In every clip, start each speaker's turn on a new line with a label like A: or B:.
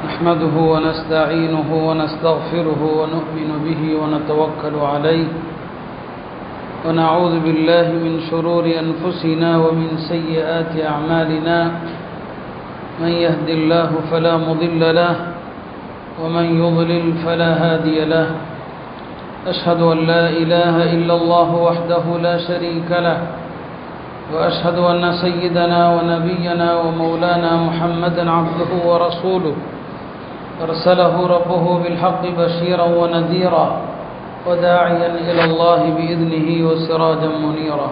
A: نحمده ونستعينه ونستغفره ونؤمن به ونتوكل عليه ونعوذ بالله من شرور أنفسنا ومن سيئات أعمالنا من يهد الله فلا مضل له ومن يضلل فلا هادي له أشهد أن لا إله إلا الله وحده لا شريك له وأشهد أن سيدنا ونبينا ومولانا محمدا عبده ورسوله أرسله ربه بالحق بشيرا ونذيرا وداعيا إلى الله بإذنه وسراجا منيرا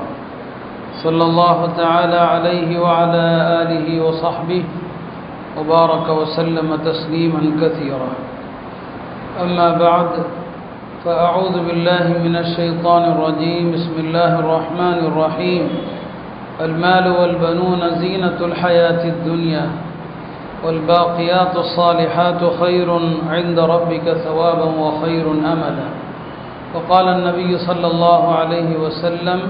A: صلى الله تعالى عليه وعلى آله وصحبه وبارك وسلم تسليما كثيرا أما بعد فأعوذ بالله من الشيطان الرجيم بسم الله الرحمن الرحيم المال والبنون زينة الحياة الدنيا والباقيات الصالحات خير عند ربك ثوابا وخير أملا وقال النبي صلى الله عليه وسلم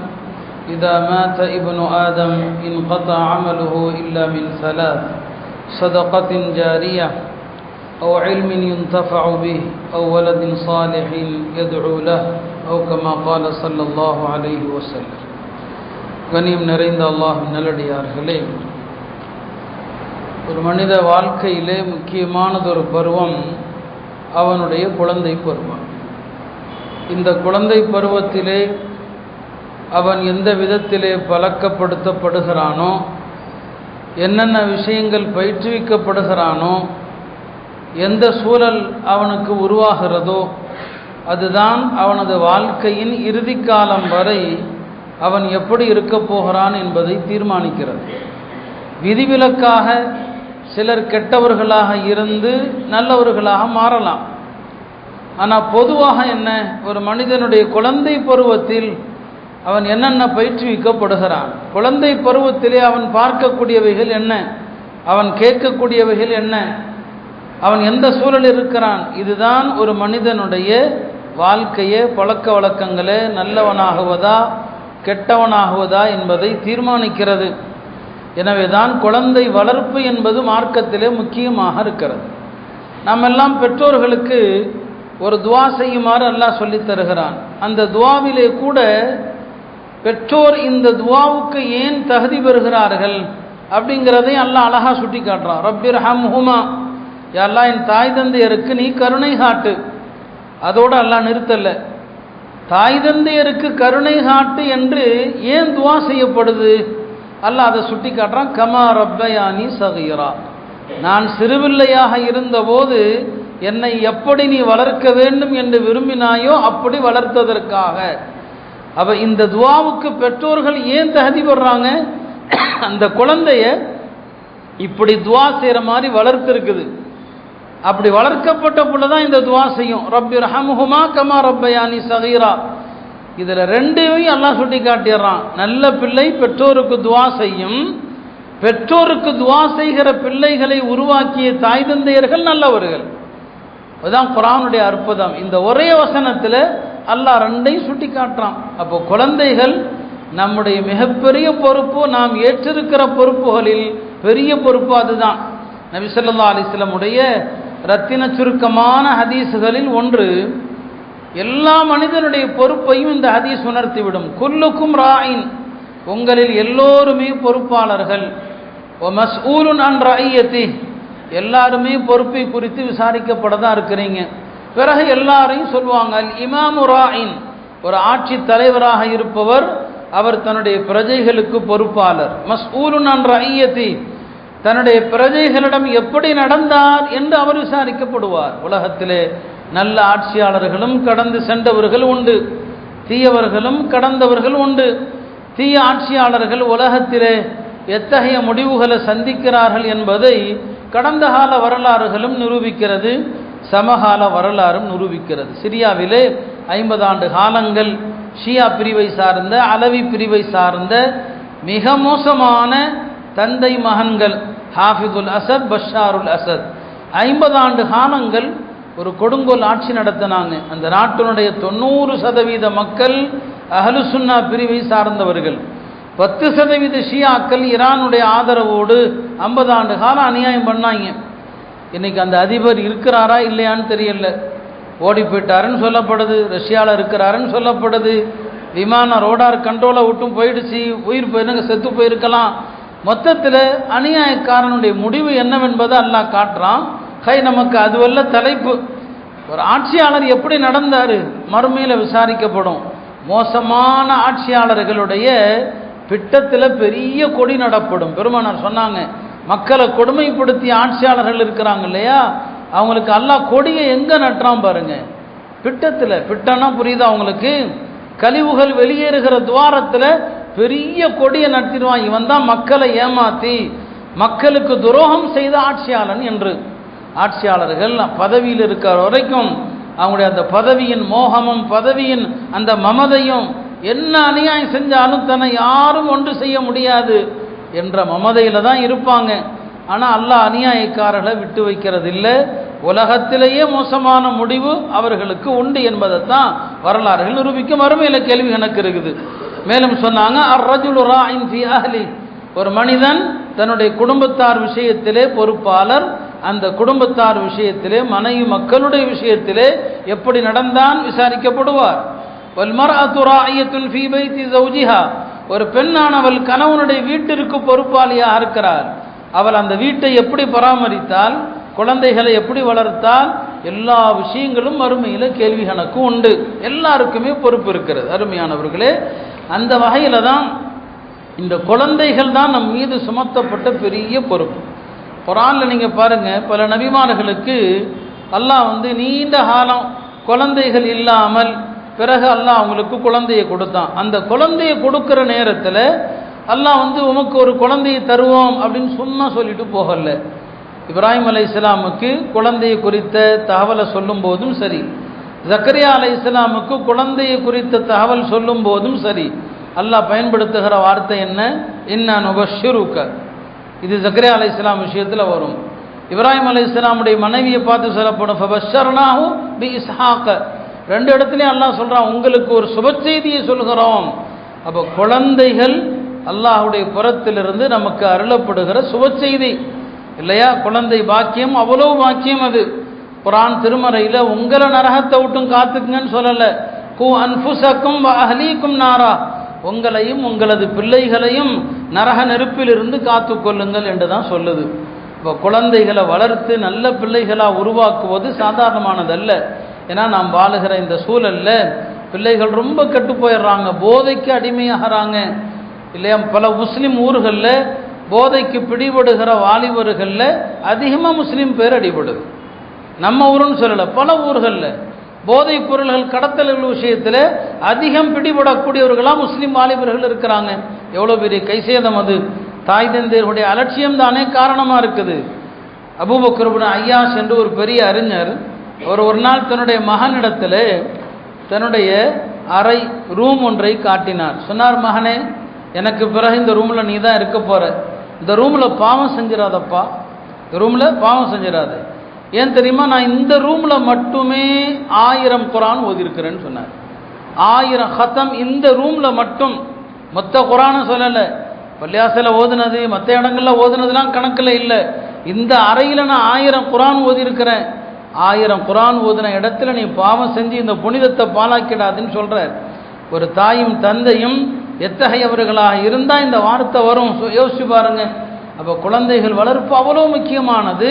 A: إذا مات ابن آدم انقطع عمله إلا من ثلاث صدقة جارية أو علم ينتفع به أو ولد صالح يدعو له أو كما قال صلى الله عليه وسلم கண்ணியம் நிறைந்த அல்லாஹ்வின் நல்லடியார்களே, ஒரு மனித வாழ்க்கையிலே முக்கியமானதொரு பருவம் அவனுடைய குழந்தை பருவம். இந்த குழந்தை பருவத்திலே அவன் எந்த விதத்திலே பழக்கப்படுத்தப்படுகிறானோ, என்னென்ன விஷயங்கள் பயிற்றுவிக்கப்படுகிறானோ, எந்த சூழல் அவனுக்கு உருவாகிறதோ அதுதான் அவனது வாழ்க்கையின் இறுதி காலம் வரை அவன் எப்படி இருக்கப் போகிறான் என்பதை தீர்மானிக்கிறது. விதிவிலக்காக சிலர் கெட்டவர்களாக இருந்து நல்லவர்களாக மாறலாம். ஆனால் பொதுவாக என்ன, ஒரு மனிதனுடைய குழந்தை பருவத்தில் அவன் என்னென்ன பயிற்றுவிக்கப்படுகிறான், குழந்தை பருவத்திலே அவன் பார்க்கக்கூடியவைகள் என்ன, அவன் கேட்கக்கூடியவைகள் என்ன, அவன் எந்த சூழலில் இருக்கிறான், இதுதான் ஒரு மனிதனுடைய வாழ்க்கையை பழக்க வழக்கங்களே நல்லவனாகுவதா கெட்டவனாகுவதா என்பதை தீர்மானிக்கிறது. எனவே தான் குழந்தை வளர்ப்பு என்பது மார்க்கத்திலே முக்கியமாக இருக்கிறது. நாம் எல்லாம் பெற்றோர்களுக்கு ஒரு துவா செய்யுமாறு அல்லாஹ் சொல்லித் தருகிறான். அந்த துவாவிலே கூட பெற்றோர் இந்த துவாவுக்கு ஏன் தகுதி பெறுகிறார்கள் அப்படிங்கிறதை அல்லாஹ் அழகா சுட்டி காட்டுறான். ரப்பிர்ஹம்ஹுமா, யா அல்லாஹ் என் தாய் தந்தையருக்கு நீ கருணை காட்டு. அதோடு அல்லாஹ் நிறுத்தல, தாய் தந்தையருக்கு கருணை காட்டு என்று ஏன் துவா செய்யப்படுது, அல்லாஹ் அதை சுட்டி காட்டுறான். கமா ரப்பயானி சகீரா, நான் சிறுபிள்ளையாக இருந்தபோது என்னை எப்படி நீ வளர்க்க வேண்டும் என்று விரும்பினாயோ அப்படி வளர்த்ததற்காக. அப்ப இந்த துவாவுக்கு பெற்றோர்கள் ஏன் தகுதி பெறாங்க, அந்த குழந்தைய இப்படி துவா செய்கிற மாதிரி வளர்த்துருக்குது. அப்படி வளர்க்கப்பட்ட புள்ளதான் இந்த துவா செய்யும். ரப்பிர்ஹம்ஹுமா கமா ரப்பயானி சகீரா. இதில் ரெண்டையும் அல்லாஹ் சுட்டி காட்டிடுறான். நல்ல பிள்ளை பெற்றோருக்கு துவா செய்யும், பெற்றோருக்கு துவா செய்கிற பிள்ளைகளை உருவாக்கிய தாய் தந்தையர்கள் நல்லவர்கள். அதுதான் குர்ஆனுடைய அற்புதம். இந்த ஒரே வசனத்தில் அல்லாஹ் ரெண்டையும் சுட்டி காட்டுறான். அப்போ குழந்தைகள் நம்முடைய மிகப்பெரிய பொறுப்பு, நாம் ஏற்றிருக்கிற பொறுப்புகளில் பெரிய பொறுப்பு அதுதான். நபி ஸல்லல்லாஹு அலைஹி வஸல்லம் உடைய ரத்தின சுருக்கமான ஹதீஸுகளில் ஒன்று, எல்லா மனிதனுடைய பொறுப்பையும் இந்த ஹதீஸ் உணர்த்திவிடும். குல்லுக்கும் ராயின், உங்களில் எல்லோருமே பொறுப்பாளர்கள். வ மஸ்ஊலுன் அன் ரஅய்யதி, எல்லாருமே பொறுப்பை குறித்து விசாரிக்கப்படதான் இருக்கிறீங்க. பிறகு எல்லாரையும் சொல்லுவாங்க, அல் இமாமு ராயின், ஒரு ஆட்சி தலைவராக இருப்பவர் அவர் தன்னுடைய பிரஜைகளுக்கு பொறுப்பாளர். மஸ்ஊலுன் அன் ரஅய்யதி, தன்னுடைய பிரஜைகளிடம் எப்படி நடந்தார் என்று அவர் விசாரிக்கப்படுவார். உலகத்திலே நல்ல ஆட்சியாளர்களும் கடந்து சென்றவர்கள் உண்டு, தீயவர்களும் கடந்தவர்கள் உண்டு. தீய ஆட்சியாளர்கள் உலகத்திலே எத்தகைய முடிவுகளை சந்திக்கிறார்கள் என்பதை கடந்த கால வரலாறுகளும் நிரூபிக்கிறது, சமகால வரலாறும் நிரூபிக்கிறது. சிரியாவிலே 50 ஆண்டு காலங்கள் ஷியா பிரிவை சார்ந்த அலவி பிரிவை சார்ந்த மிக மோசமான தந்தை மகன்கள் ஹாஃபிதுல் அசத், பஷாருல் அசத் 50 ஆண்டு காலங்கள் ஒரு கொடுங்கோல் ஆட்சி நடத்தினாங்க. அந்த நாட்டினுடைய 90% மக்கள் அஹ்லு சுன்னா பிரிவை சார்ந்தவர்கள். 10% ஷியாக்கள் ஈரானுடைய ஆதரவோடு 50 ஆண்டு காலம் அநியாயம் பண்ணாங்க. இன்றைக்கி அந்த அதிபர் இருக்கிறாரா இல்லையான்னு தெரியல. ஓடி போயிட்டாருன்னு சொல்லப்படுது, ரஷ்யாவில் இருக்கிறாருன்னு சொல்லப்படுது, விமானம் ரோடார் கண்ட்ரோலை விட்டும் போயிடுச்சு, உயிர் போயிருங்க, செத்து போயிருக்கலாம். மொத்தத்தில் அநியாயக்காரனுடைய முடிவு என்னவென்பதை அல்லாஹ் காட்டுறான். நமக்கு அதுவல்ல தலைப்பு. ஒரு ஆட்சியாளர் எப்படி நடந்தார் மறுமையில் விசாரிக்கப்படும். மோசமான ஆட்சியாளர்களுடைய பிட்டத்தில் பெரிய கொடி நடப்படும். பெருமானார் சொன்னாங்க, மக்களை கொடுமைப்படுத்திய ஆட்சியாளர்கள் இருக்கிறாங்க இல்லையா, அவங்களுக்கு அல்லாஹ் கொடியை எங்கே நட்டுறான் பாருங்க, பிட்டத்தில். பிட்டம்னா புரியுதா அவங்களுக்கு? கழிவுகள் வெளியேறுகிற துவாரத்தில் பெரிய கொடியை நட்டிடுவான். இவன் தான் மக்களை ஏமாற்றி மக்களுக்கு துரோகம் செய்த ஆட்சியாளன் என்று. ஆட்சியாளர்கள் பதவியில் இருக்கிற வரைக்கும் அவங்களுடைய அந்த பதவியின் மோகமும் பதவியின் அந்த மமதையும், என்ன அநியாயம் செஞ்சாலும் தன்னை யாரும் ஒன்று செய்ய முடியாது என்ற மமதையில் தான் இருப்பாங்க. ஆனால் அல்லாஹ் அநியாயக்காரர்களை விட்டு வைக்கிறது இல்லை. உலகத்திலேயே மோசமான முடிவு அவர்களுக்கு உண்டு என்பதைத்தான் வரலாறுகள் நிரூபிக்கும். மறுமையில் கேள்வி கணக்கு இருக்குது. மேலும் சொன்னாங்க, அர்ரஜுலு ராஇன் ஃபீ அஹ்லி, ஒரு மனிதன் தன்னுடைய குடும்பத்தார் விஷயத்திலே பொறுப்பாளர். அந்த குடும்பத்தார் விஷயத்திலே, மனைவி மக்களுடைய விஷயத்திலே எப்படி நடந்தான் விசாரிக்கப்படுவார். வல் மர்அத்து ராஇயத்துன் ஃபீ பைத்தி ஜௌஜிஹா, ஒரு பெண்ணானவள் கணவனுடைய வீட்டிற்கு பொறுப்பாளியாக இருக்கிறார். அவள் அந்த வீட்டை எப்படி பராமரித்தால், குழந்தைகளை எப்படி வளர்த்தால், எல்லா விஷயங்களும் மறுமையில் கேள்வி கணக்கு உண்டு. எல்லாருக்குமே பொறுப்பு இருக்கிறது. அருமையானவர்களே, அந்த வகையில் தான் இந்த குழந்தைகள் தான் நம் மீது சுமத்தப்பட்ட பெரிய பொறுப்பு. குர்ஆனில் நீங்கள் பாருங்கள், பல நபிமார்களுக்கு அல்லாஹ் நீண்ட காலம் குழந்தைகள் இல்லாமல் பிறகு அல்லாஹ் அவங்களுக்கு குழந்தையை கொடுத்தான். அந்த குழந்தையை கொடுக்குற நேரத்தில் அல்லாஹ் உமக்கு ஒரு குழந்தையை தருவோம் அப்படின்னு சும்மா சொல்லிட்டு போகல. இப்ராஹிம் அலைஹிஸ்ஸலாமுக்கு குழந்தையை குறித்த தகவலை சொல்லும் போதும் சரி, ஜக்கரியா அலைஹிஸ்ஸலாமுக்கு குழந்தையை குறித்த தகவல் சொல்லும் போதும் சரி, அல்லாஹ் பயன்படுத்துகிற வார்த்தை என்ன? இன்னா நுபஷ்ஷிருக. இது ஜக்கரியா அலைஹிஸ்ஸலாம் விஷயத்தில் வரும். இப்ராஹிம் அலைஹிஸ்ஸலாமுடைய மனைவியை பார்த்து சொல்லப்படும், ஃபபஷ்ஷர்னாஹு பி இஸ்ஹாக. ரெண்டு இடத்துலையும் அல்லாஹ் சொல்கிறான், உங்களுக்கு ஒரு சுப செய்தியை சொல்கிறோம். அப்போ குழந்தைகள் அல்லாஹுடைய புறத்திலிருந்து நமக்கு அருளப்படுகிற சுப செய்தி இல்லையா? குழந்தை பாக்கியம் அவ்வளோ பாக்கியம். அது குர்ஆன் திருமறையில் உங்களை நரகத்தை விட்டும் காத்துக்குங்கன்னு சொல்லலை. கு அன்ஃபுஸக்கும் வ அஹ்லீக்கும் நாரா, உங்களையும் உங்களது பிள்ளைகளையும் நரக நெருப்பிலிருந்து காத்து கொள்ளுங்கள் என்று தான் சொல்லுது. இப்போ குழந்தைகளை வளர்த்து நல்ல பிள்ளைகளாக உருவாக்குவது சாதாரணமானதல்ல. ஏன்னா நாம் வாழுகிற இந்த சூழலில் பிள்ளைகள் ரொம்ப கெட்டு போயிடுறாங்க, போதைக்கு அடிமையாகிறாங்க இல்லையா? பல முஸ்லீம் ஊர்களில் போதைக்கு பிடிபடுகிற வாலிபர்களில் அதிகமாக முஸ்லீம் பேர் அடிபடுது. நம்ம ஊருன்னு சொல்லலை, பல ஊர்களில் போதைப் பொருள்கள் கடத்தல்கள் விஷயத்தில் அதிகம் பிடிபடக்கூடியவர்களாக முஸ்லீம் வாலிபர்கள் இருக்கிறாங்க. எவ்வளோ பெரிய கைசேதம் அது! தாய் தந்தையருடைய அலட்சியம் தானே காரணமாக இருக்குது. அபூபக்கர் இப்னு ஐயாஷ் என்று ஒரு பெரிய அறிஞர், அவர் ஒரு நாள் தன்னுடைய மகனிடத்தில் தன்னுடைய அறை ரூம் ஒன்றை காட்டினார். சொன்னார், மகனே, எனக்கு பிறகு இந்த ரூமில் நீ தான் இருக்க போகிற, இந்த ரூமில் பாவம் செஞ்சிடாதப்பா, இந்த ரூமில் பாவம் செஞ்சிடாது. ஏன் தெரியுமா? நான் இந்த ரூமில் மட்டுமே 1000 குர்ஆன் ஓதிருக்கிறேன்னு சொன்னார். 1000 ஹத்தம் இந்த ரூமில் மட்டும். மொத்த குர்ஆனை சொல்லலை, பள்ளியாசல ஓதுனது மற்ற இடங்களில் ஓதுனதுலாம் கணக்கில் இல்லை. இந்த அறையில் நான் 1000 குர்ஆன் ஓதிருக்கிறேன். 1000 குர்ஆன் ஓதின இடத்துல நீ பாவம் செஞ்சு இந்த புனிதத்தை பாழாக்கிடாதுன்னு சொல்கிறார். ஒரு தாயும் தந்தையும் எத்தகையவர்களாக இருந்தால் இந்த வார்த்தை வரும், யோசிச்சு பாருங்க. அப்போ குழந்தைகள் வளர்ப்பு அவ்வளோ முக்கியமானது.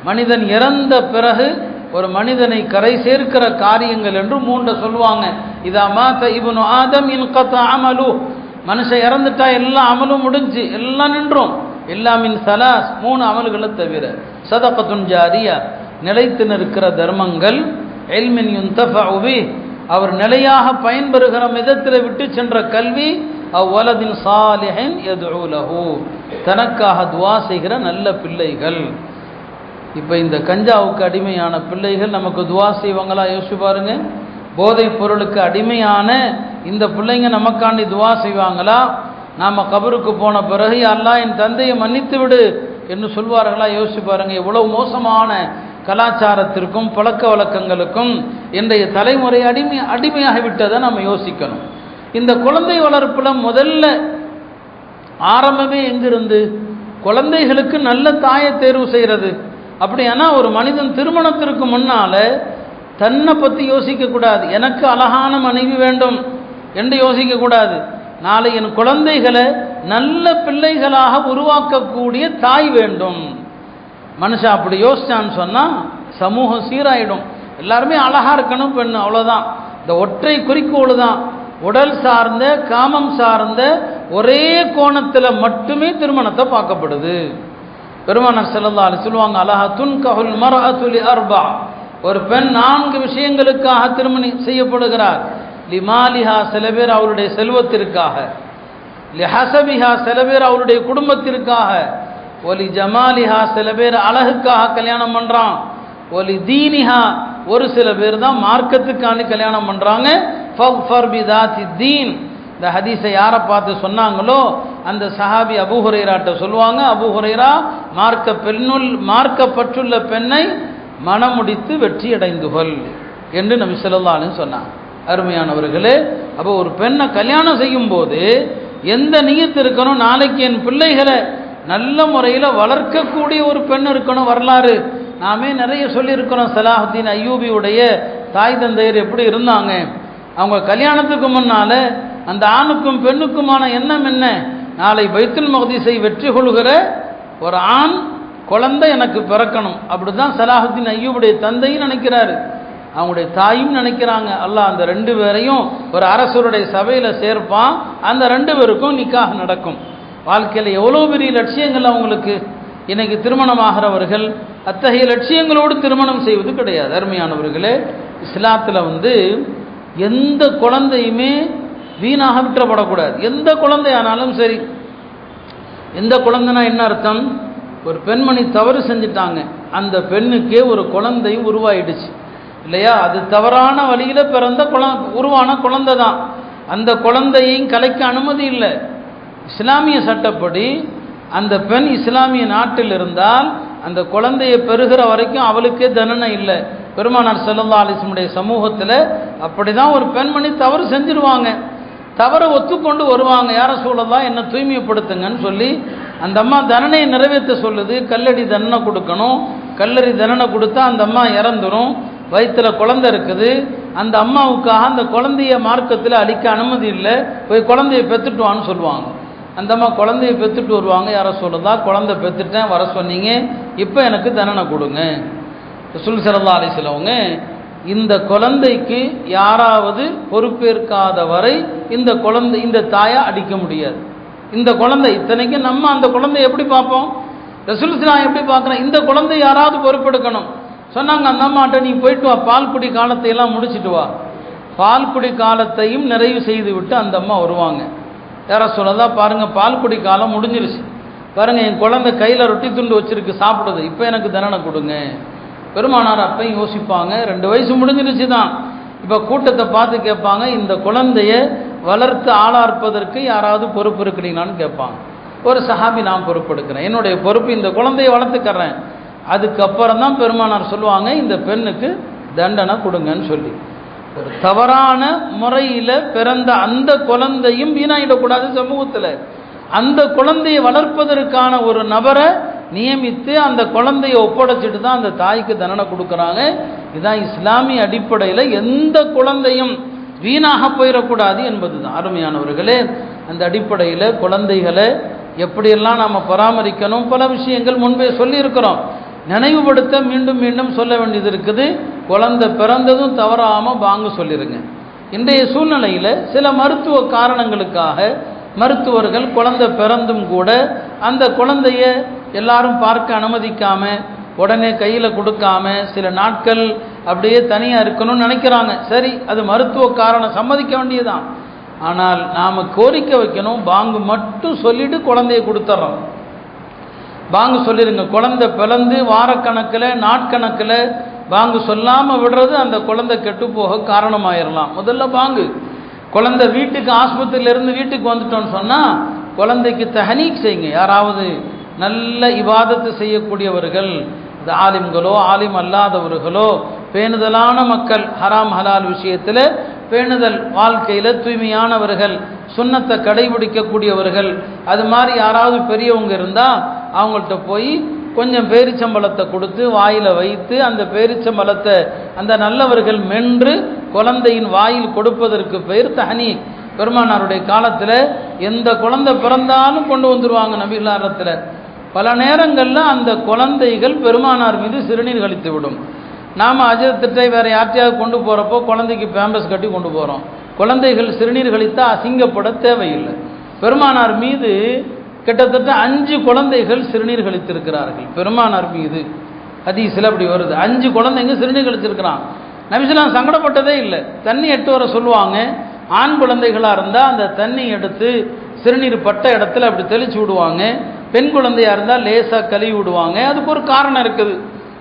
A: மனிதன் இறந்த பிறகு ஒரு மனிதனை கரை சேர்க்கிற காரியங்கள் என்று 3 சொல்லுவாங்க. இதா மாத இப்னு ஆதம் இன்கதா அமலு, மனுஷன் இறந்துட்டா எல்லா அமலும் முடிஞ்சு, எல்லாம் நின்றும். எல்லாமின் சலாஸ், 3 அமல்களை தவிர. சதகத்துன் ஜாரியா, நிலைத்து நிற்கிற தர்மங்கள். இல்மின் யுன்தஃபஉ பிஹி, அவர் நிலையாக பயன்பெறுகிற விதத்தில் விட்டு சென்ற கல்வி. அவ்வலதின் சாலிஹின் யதுஉ லஹு, தனக்காக துவா செய்கிற நல்ல பிள்ளைகள். இப்போ இந்த கஞ்சாவுக்கு அடிமையான பிள்ளைகள் நமக்கு துவா செய்வாங்களா? யோசிச்சு பாருங்க. போதைப் பொருளுக்கு அடிமையான இந்த பிள்ளைங்க நமக்காண்டி துவா செய்வாங்களா? நாம் கபருக்கு போன பிறகு அல்லாஹ் என் தந்தையை மன்னித்து விடு என்று சொல்வார்களா? யோசிச்சு பாருங்க. எவ்வளவு மோசமான கலாச்சாரத்திற்கும் பழக்க வழக்கங்களுக்கும் இன்றைய தலைமுறை அடிமையாகிவிட்டதை நம்ம யோசிக்கணும். இந்த குழந்தை வளர்ப்பில் முதல்ல ஆரம்பமே எங்கிருந்து? குழந்தைகளுக்கு நல்ல தாயை தேர்வு செய்கிறது. அப்படியானா ஒரு மனிதன் திருமணத்திற்கு முன்னால தன்னை பற்றி யோசிக்கக்கூடாது, எனக்கு அழகான மனைவி வேண்டும் என்று யோசிக்கக்கூடாது. நாளை என் குழந்தைகளை நல்ல பிள்ளைகளாக உருவாக்கக்கூடிய தாய் வேண்டும். மனுஷன் அப்படி யோசிச்சான்னு சொன்னால் சமூகம் சீராயிடும். எல்லாருமே அழகா இருக்கணும் பெண்ணு, அவ்வளோதான். இந்த ஒற்றை குறிக்கோள் தான். உடல் சார்ந்த காமம் சார்ந்த ஒரே கோணத்தில் மட்டுமே திருமணத்தை பார்க்கப்படுது. பெருமானார் ஸல்லல்லாஹு அலைஹி சொல்லுவாங்க, அலஹா துன்கஹுல் மர்அத்து லி அர்பா, ஒரு பெண் 4 விஷயங்களுக்காக திருமணம் செய்யப்படுகிறார். லிமாலிஹா, சில பேர் அவருடைய செல்வத்திற்காக, லிஹசபிஹா, சில பேர் அவருடைய குடும்பத்திற்காக, ஒலி ஜமாலிஹா, சில பேர் அழகுக்காக கல்யாணம் பண்றான், ஒலி தீனிஹா, ஒரு சில பேர் தான் மார்க்கத்துக்காண்டி கல்யாணம் பண்றாங்க. ஃபக்ஃபர் பிதாத்தி தீன், இந்த ஹதீஸை யாரை பார்த்து சொன்னாங்களோ அந்த சஹாபி அபூ ஹுரைராட்ட சொல்லுவாங்க, அபூ ஹுரைரா, மார்க்கப்பற்றுள்ள பெண்ணை மணமுடித்து வெற்றி அடைந்துகொள் என்று நபி ஸல்லல்லாஹு அலைஹி சொன்னாங்க. அருமையானவர்களே, அப்போ ஒரு பெண்ணை கல்யாணம் செய்யும் போது எந்த நியத்து இருக்கணும், நாளைக்கு என் பிள்ளைகளை நல்ல முறையில் வளர்க்கக்கூடிய ஒரு பெண் இருக்கணும். வரலாறு நாமே நிறைய சொல்லியிருக்கிறோம். சலாஹுத்தீன் அய்யூபியுடைய தாய் தந்தையர் எப்படி இருந்தாங்க, அவங்க கல்யாணத்துக்கு முன்னால அந்த ஆணுக்கும் பெண்ணுக்குமான எண்ணம் என்ன, நாளை பைத்துல் மக்திஸை வெற்றி கொள்கிற ஒரு ஆண் குழந்தை எனக்கு பிறக்கணும். அப்படிதான் சலாஹுத்தீன் அய்யூபுடைய தந்தையும் நினைக்கிறாரு, அவங்களுடைய தாயும் நினைக்கிறாங்க. அல்லாஹ் அந்த 2 பேரையும் ஒரு அரசருடைய சபையில் சேர்ப்பான், அந்த 2 பேருக்கும் நிக்காஹ் நடக்கும். வாழ்க்கையில் எவ்வளோ பெரிய லட்சியங்கள் அவங்களுக்கு. இன்னைக்கு திருமணமாகிறவர்கள் அத்தகைய லட்சியங்களோடு திருமணம் செய்வது கிடையாது. அருமையானவர்களே, இஸ்லாத்தில் எந்த குழந்தையுமே வீணாக விட்டுறப்படக்கூடாது. எந்த குழந்தையானாலும் சரி. எந்த குழந்தைனா என்ன அர்த்தம், ஒரு பெண்மணி தவறு செஞ்சிட்டாங்க, அந்த பெண்ணுக்கே ஒரு குழந்தையும் உருவாயிடுச்சு இல்லையா, அது தவறான வழியில் பிறந்த உருவான குழந்தை தான். அந்த குழந்தையும் கலைக்க அனுமதி இல்லை. இஸ்லாமிய சட்டப்படி அந்த பெண் இஸ்லாமிய நாட்டில் இருந்தால் அந்த குழந்தையை பெறுகிற வரைக்கும் அவளுக்கே தண்டனை இல்லை. பெருமானார் ஸல்லல்லாஹு அலைஹி வஸல்லம் சமூகத்தில் அப்படிதான் ஒரு பெண்மணி தவறு செஞ்சிருவாங்க, தவறை ஒத்துக்கொண்டு வருவாங்க, யார சூழலாம் என்ன தூய்மைப்படுத்துங்கன்னு சொல்லி அந்த அம்மா தண்டனையை நிறைவேற்ற சொல்லுது. கல்லடி தண்டனை கொடுக்கணும், கல்லறி தண்டனை கொடுத்தா அந்த அம்மா இறந்துடும், வயிற்றில் குழந்தை இருக்குது, அந்த அம்மாவுக்காக அந்த குழந்தைய மார்க்கத்தில் அழிக்க அனுமதி இல்லை, போய் குழந்தைய பெற்றுட்டுவான்னு சொல்லுவாங்க. அந்த அம்மா குழந்தைய பெற்றுட்டு வருவாங்க, யார சொல்லுதா குழந்தை பெற்றுட்டேன் வர சொன்னீங்க, இப்போ எனக்கு தண்டனை கொடுங்க. ரசூல் ஸல்லல்லாஹு அலைஹி வஸல்லம் இந்த குழந்தைக்கு யாராவது பொறுப்பேற்காத வரை இந்த தாயை அடிக்க முடியாது. இந்த குழந்தை இத்தனைக்கு நம்ம அந்த குழந்தை எப்படி பார்ப்போம், ரசூல் ஸல்லல்லாஹு எப்படி பார்க்குறோம், இந்த குழந்தை யாராவது பொறுப்பெடுக்கணும். சொன்னாங்க, அந்த அம்மாட்ட நீ போயிட்டு வா, பால்குடி காலத்தை எல்லாம் முடிச்சுட்டு வா. பால்குடி காலத்தையும் நிறைவு செய்து விட்டு அந்த அம்மா வருவாங்க. யார சொல்லதான் பாருங்க, பால்குடி காலம் முடிஞ்சிருச்சு பாருங்க, என் குழந்தை கையில் ரொட்டி துண்டு வச்சிருக்கு சாப்பிடுது, இப்போ எனக்கு தண்டனை கொடுங்க. பெருமானார் அப்பையும் யோசிப்பாங்க, 2 வயசு முடிஞ்சிருச்சு தான். இப்போ கூட்டத்தை பார்த்து கேட்பாங்க, இந்த குழந்தைய வளர்த்து ஆளார்ப்பதற்கு யாராவது பொறுப்பு இருக்கிறீங்களான்னு கேட்பாங்க. ஒரு சஹாபி, நான் பொறுப்பெடுக்கிறேன், என்னுடைய பொறுப்பு இந்த குழந்தைய வளர்த்துக்கிறேன். அதுக்கப்புறம் தான் பெருமானார் சொல்லுவாங்க, இந்த பெண்ணுக்கு தண்டனை கொடுங்கன்னு சொல்லி. ஒரு தவறான முறையில் பிறந்த அந்த குழந்தையும் வீணாயிடக்கூடாது சமூகத்தில். அந்த குழந்தையை வளர்ப்பதற்கான ஒரு நபரை நியமித்து அந்த குழந்தையை ஒப்படைச்சிட்டு தான் அந்த தாய்க்கு தண்டனை கொடுக்குறாங்க. இதுதான் இஸ்லாமிய அடிப்படையில் எந்த குழந்தையும் வீணாக போயிடக்கூடாது என்பது தான். அருமையானவர்களே, அந்த அடிப்படையில் குழந்தைகளை எப்படியெல்லாம் நாம் பராமரிக்கணும், பல விஷயங்கள் முன்பே சொல்லியிருக்கிறோம். நினைவுபடுத்த மீண்டும் மீண்டும் சொல்ல வேண்டியது இருக்குது. குழந்தை பிறந்ததும் தவறாமல் பாங்கு சொல்லிடுங்க. இன்றைய சூழ்நிலையில் சில மருத்துவ காரணங்களுக்காக மருத்துவர்கள் குழந்தை பிறந்தும் கூட அந்த குழந்தைய எல்லாரும் பார்க்க அனுமதிக்காம, உடனே கையில் கொடுக்காம சில நாட்கள் அப்படியே தனியாக இருக்கணும்னு நினைக்கிறாங்க. சரி, அது மருத்துவ காரணம், சம்மதிக்க வேண்டியதுதான். ஆனால் நாம் கோரிக்கை வைக்கணும், பாங்கு மட்டும் சொல்லிட்டு குழந்தைய கொடுத்துட்றோம். பாங்கு சொல்லிடுங்க. குழந்தை பிறந்து வாரக்கணக்கில் நாட்கணக்கில் பாங்கு சொல்லாமல் விடுறது அந்த குழந்தை கெட்டு போக காரணமாயிடலாம். முதல்ல பாங்கு. குழந்தை வீட்டுக்கு ஆஸ்பத்திரியிலேருந்து வீட்டுக்கு வந்துட்டோன்னு சொன்னால் குழந்தைக்கு தஹனீக் செய்யுங்க. யாராவது நல்ல இபாதத்து செய்யக்கூடியவர்கள், இந்த ஆலிம்களோ ஆலிம் அல்லாதவர்களோ, பேணுதலான மக்கள், ஹராம் ஹலால் விஷயத்தில் பேணுதல், வாழ்க்கையில் தூய்மையானவர்கள், சுன்னத்தை கடைபிடிக்கக்கூடியவர்கள், அது மாதிரி யாராவது பெரியவங்க இருந்தால் அவங்கள்ட்ட போய் கொஞ்சம் பேரிச்சம்பழத்தை கொடுத்து வாயில் வைத்து அந்த பேரிச்சம்பழத்தை அந்த நல்லவர்கள் மென்று குழந்தையின் வாயில் கொடுப்பதற்கு பெயர் தஹ்னீக். பெருமானாருடைய காலத்தில் எந்த குழந்தை பிறந்தாலும் கொண்டு வந்துடுவாங்க நபிகளாரத்தில். பல நேரங்களில் அந்த குழந்தைகள் பெருமானார் மீது சிறுநீர் கழித்து விடும். நாம் அஜத்திட்டை வேறு யார்ட்டையாவது கொண்டு போகிறப்போ குழந்தைக்கு பேம்பஸ் கட்டி கொண்டு போகிறோம். குழந்தைகள் சிறுநீர் கழித்தால் அசிங்கப்பட தேவையில்லை. பெருமானார் மீது கிட்டத்தட்ட 5 குழந்தைகள் சிறுநீர் கழித்திருக்கிறார்கள். பெருமானார் மீது ஹதீஸில் அப்படி வருது, 5 குழந்தைங்க சிறுநீர் கழிச்சிருக்கிறான். நபிசுலாம் சங்கடப்பட்டதே இல்லை. தண்ணி எட்டு வர சொல்லுவாங்க. ஆண் குழந்தைகளாக இருந்தால் அந்த தண்ணி எடுத்து சிறுநீர் பட்ட இடத்துல அப்படி தெளிச்சு விடுவாங்க. பெண் குழந்தையாக இருந்தால் லேசாக கழுவி விடுவாங்க. அதுக்கு ஒரு காரணம் இருக்குது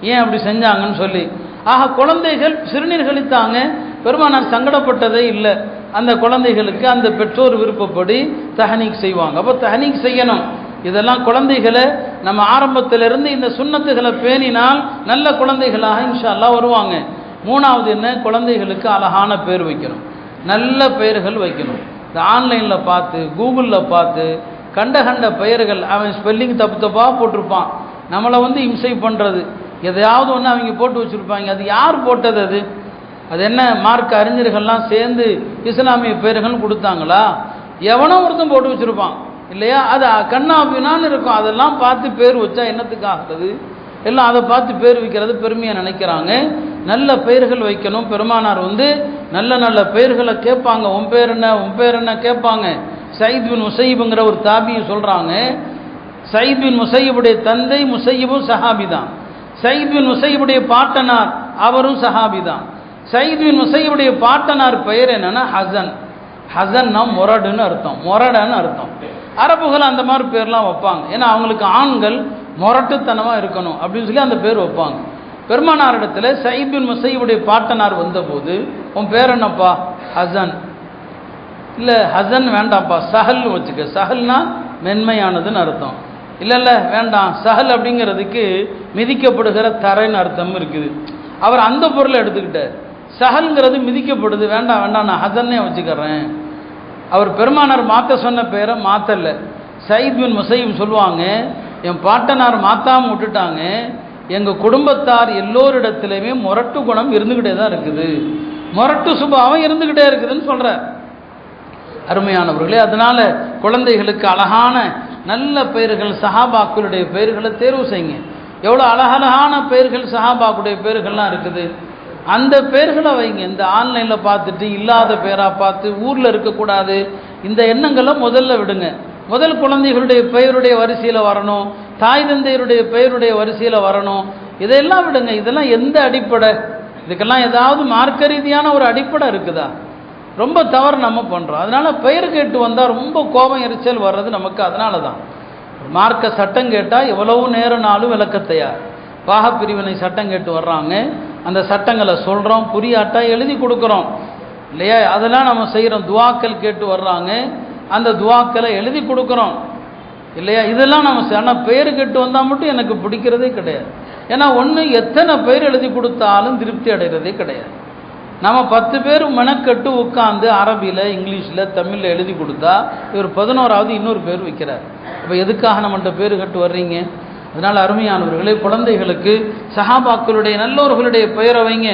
A: ஏன் அப்படி செஞ்சாங்கன்னு சொல்லி. ஆக குழந்தைகள் சிறுநீர் கழித்தாங்க. பெருமானார் சங்கடப்பட்டதே இல்லை. அந்த குழந்தைகளுக்கு அந்த பெற்றோர் விருப்பப்படி தஹ்னீக் செய்வாங்க. அப்போ தஹ்னீக் செய்யணும். இதெல்லாம் குழந்தைகளை நம்ம ஆரம்பத்திலிருந்து இந்த சுன்னத்துகளை பேணினால் நல்ல குழந்தைகளாக இன்ஷா அல்லாஹ் வருவாங்க. 3வது என்ன, குழந்தைகளுக்கு அழகான பேர் வைக்கணும், நல்ல பெயர்கள் வைக்கணும். இந்த ஆன்லைனில் பார்த்து கூகுளில் பார்த்து கண்ட பெயர்கள் அவன் ஸ்பெல்லிங் தப்பு தப்பாக போட்டிருப்பான். நம்மளை இம்சை பண்ணுறது எதையாவது ஒன்று அவங்க போட்டு வச்சுருப்பாங்க. அது யார் போட்டது? அது என்ன மார்க்க அறிஞர்கள்லாம் சேர்ந்து இஸ்லாமிய பெயர்கள் கொடுத்தாங்களா? எவனோ ஒருத்தன் போட்டு வச்சுருப்பான் இல்லையா? அது கண்ணாபின்னான்னு இருக்கும். அதெல்லாம் பார்த்து பேர் வச்சா என்னத்துக்கு ஆகிறது? எல்லாம் அதை பார்த்து பேர் வைக்கிறது பெருமையாக நினைக்கிறாங்க. நல்ல பெயர்கள் வைக்கணும். பெருமானார் நல்ல நல்ல பெயர்களை கேட்பாங்க. உன் பேர் என்ன, உன் பேர் என்ன கேட்பாங்க. சயீத் பின் முஸையிப்ங்கிற ஒரு தாபியை சொல்கிறாங்க. சயீத் பின் முஸையிபுடைய தந்தை முஸையிபும் சஹாபி தான். சயீத் பின் முஸையிபுடைய பாட்டனார் அவரும் சஹாபி தான். சயீத் பின் முஸையிபுடைய பாட்டனார் பெயர் என்னன்னா ஹசன். ஹசன்னா மொரடுன்னு அர்த்தம், மொரடன்னு அர்த்தம். அரபுகள் அந்த மாதிரி பேர்லாம் வைப்பாங்க. ஏன்னா அவங்களுக்கு ஆண்கள் மொரட்டுத்தனமாக இருக்கணும் அப்படின்னு சொல்லி அந்த பேர் வைப்பாங்க. பெருமானார் இடத்துல சயீத் பின் முஸையிபுடைய பாட்டனார் வந்தபோது உன் பேர் என்னப்பா? ஹசன். இல்லை ஹசன் வேண்டாம்ப்பா, சஹல்னு வச்சுக்க. சஹல்னா மென்மையானதுன்னு அர்த்தம். இல்லை வேண்டாம், சஹல் அப்படிங்கிறதுக்கு மிதிக்கப்படுகிற தரைன்னு அர்த்தம் இருக்குது. அவர் அந்த பொருளை எடுத்துக்கிட்டார். சஹல்ங்கிறது மிதிக்கப்படுது, வேண்டாம் வேண்டாம் நான் ஹசன்னே வச்சுக்கிறேன். அவர் பெருமானார் மாற்ற சொன்ன பேரை மாற்றலை. சயீத் பின் முஸையிப் சொல்லுவாங்க, என் பாட்டனார் மாற்றாமல் விட்டுட்டாங்க. எங்கள் குடும்பத்தார் எல்லோரிடத்துலையுமே மொரட்டு குணம் இருந்துக்கிட்டே தான் இருக்குது, மொரட்டு சுபாவம் இருந்துக்கிட்டே இருக்குதுன்னு சொல்கிறார். அருமையானவர்களே, அதனால் குழந்தைகளுக்கு அழகான நல்ல பெயர்கள் சஹாபாக்களுடைய பெயர்களை தேர்வு செய்யுங்க. எவ்வளோ அழகழகான பெயர்கள் சஹாபாக்களுடைய பெயர்கள்லாம் இருக்குது. அந்த பெயர்களை வைங்க. இந்த ஆன்லைனில் பார்த்துட்டு இல்லாத பேராக பார்த்து ஊரில் இருக்கக்கூடாது. இந்த எண்ணங்களை முதல்ல விடுங்க. முதல் குழந்தைகளுடைய பெயருடைய வரிசையில் வரணும், தாய் தந்தையருடைய பெயருடைய வரிசையில் வரணும். இதெல்லாம் விடுங்க. இதெல்லாம் எந்த அடிப்படை? இதுக்கெல்லாம் ஏதாவது மார்க்க ரீதியான ஒரு அடிப்படை இருக்குதா? ரொம்ப தவறு நம்ம பண்ணுறோம். அதனால் பெயர் கேட்டு வந்தால் ரொம்ப கோபம் எரிச்சல் வர்றது நமக்கு. அதனால தான் மார்க்க சட்டம் கேட்டால் எவ்வளவு நேரம்னாலும் விளக்க தயார். பாகப்பிரிவினை சட்டம் கேட்டு வர்றாங்க, அந்த சட்டங்களை சொல்கிறோம், புரியாட்டா எழுதி கொடுக்குறோம் இல்லையா? அதெல்லாம் நம்ம செய்கிறோம். துவாக்கள் கேட்டு வர்றாங்க, அந்த துவாக்களை எழுதி கொடுக்குறோம் இல்லையா? இதெல்லாம் நம்ம. ஆனால் பெயர் கேட்டு வந்தால் மட்டும் எனக்கு பிடிக்கிறதே கிடையாது. ஏன்னா ஒன்று, எத்தனை பெயர் எழுதி கொடுத்தாலும் திருப்தி அடைகிறதே கிடையாது. நம்ம 10 பேர் மெனக்கட்டு உட்காந்து அரபியில் இங்கிலீஷில் தமிழில் எழுதி கொடுத்தா இவர் 11வது இன்னொரு பேர் வைக்கிறார். அப்போ எதுக்காக நம்மள்கிட்ட பேர் கட்டு வர்றீங்க? அதனால் அருமையானவர்களே, குழந்தைகளுக்கு சஹாபாக்களுடைய நல்லவர்களுடைய பெயரை வைங்க.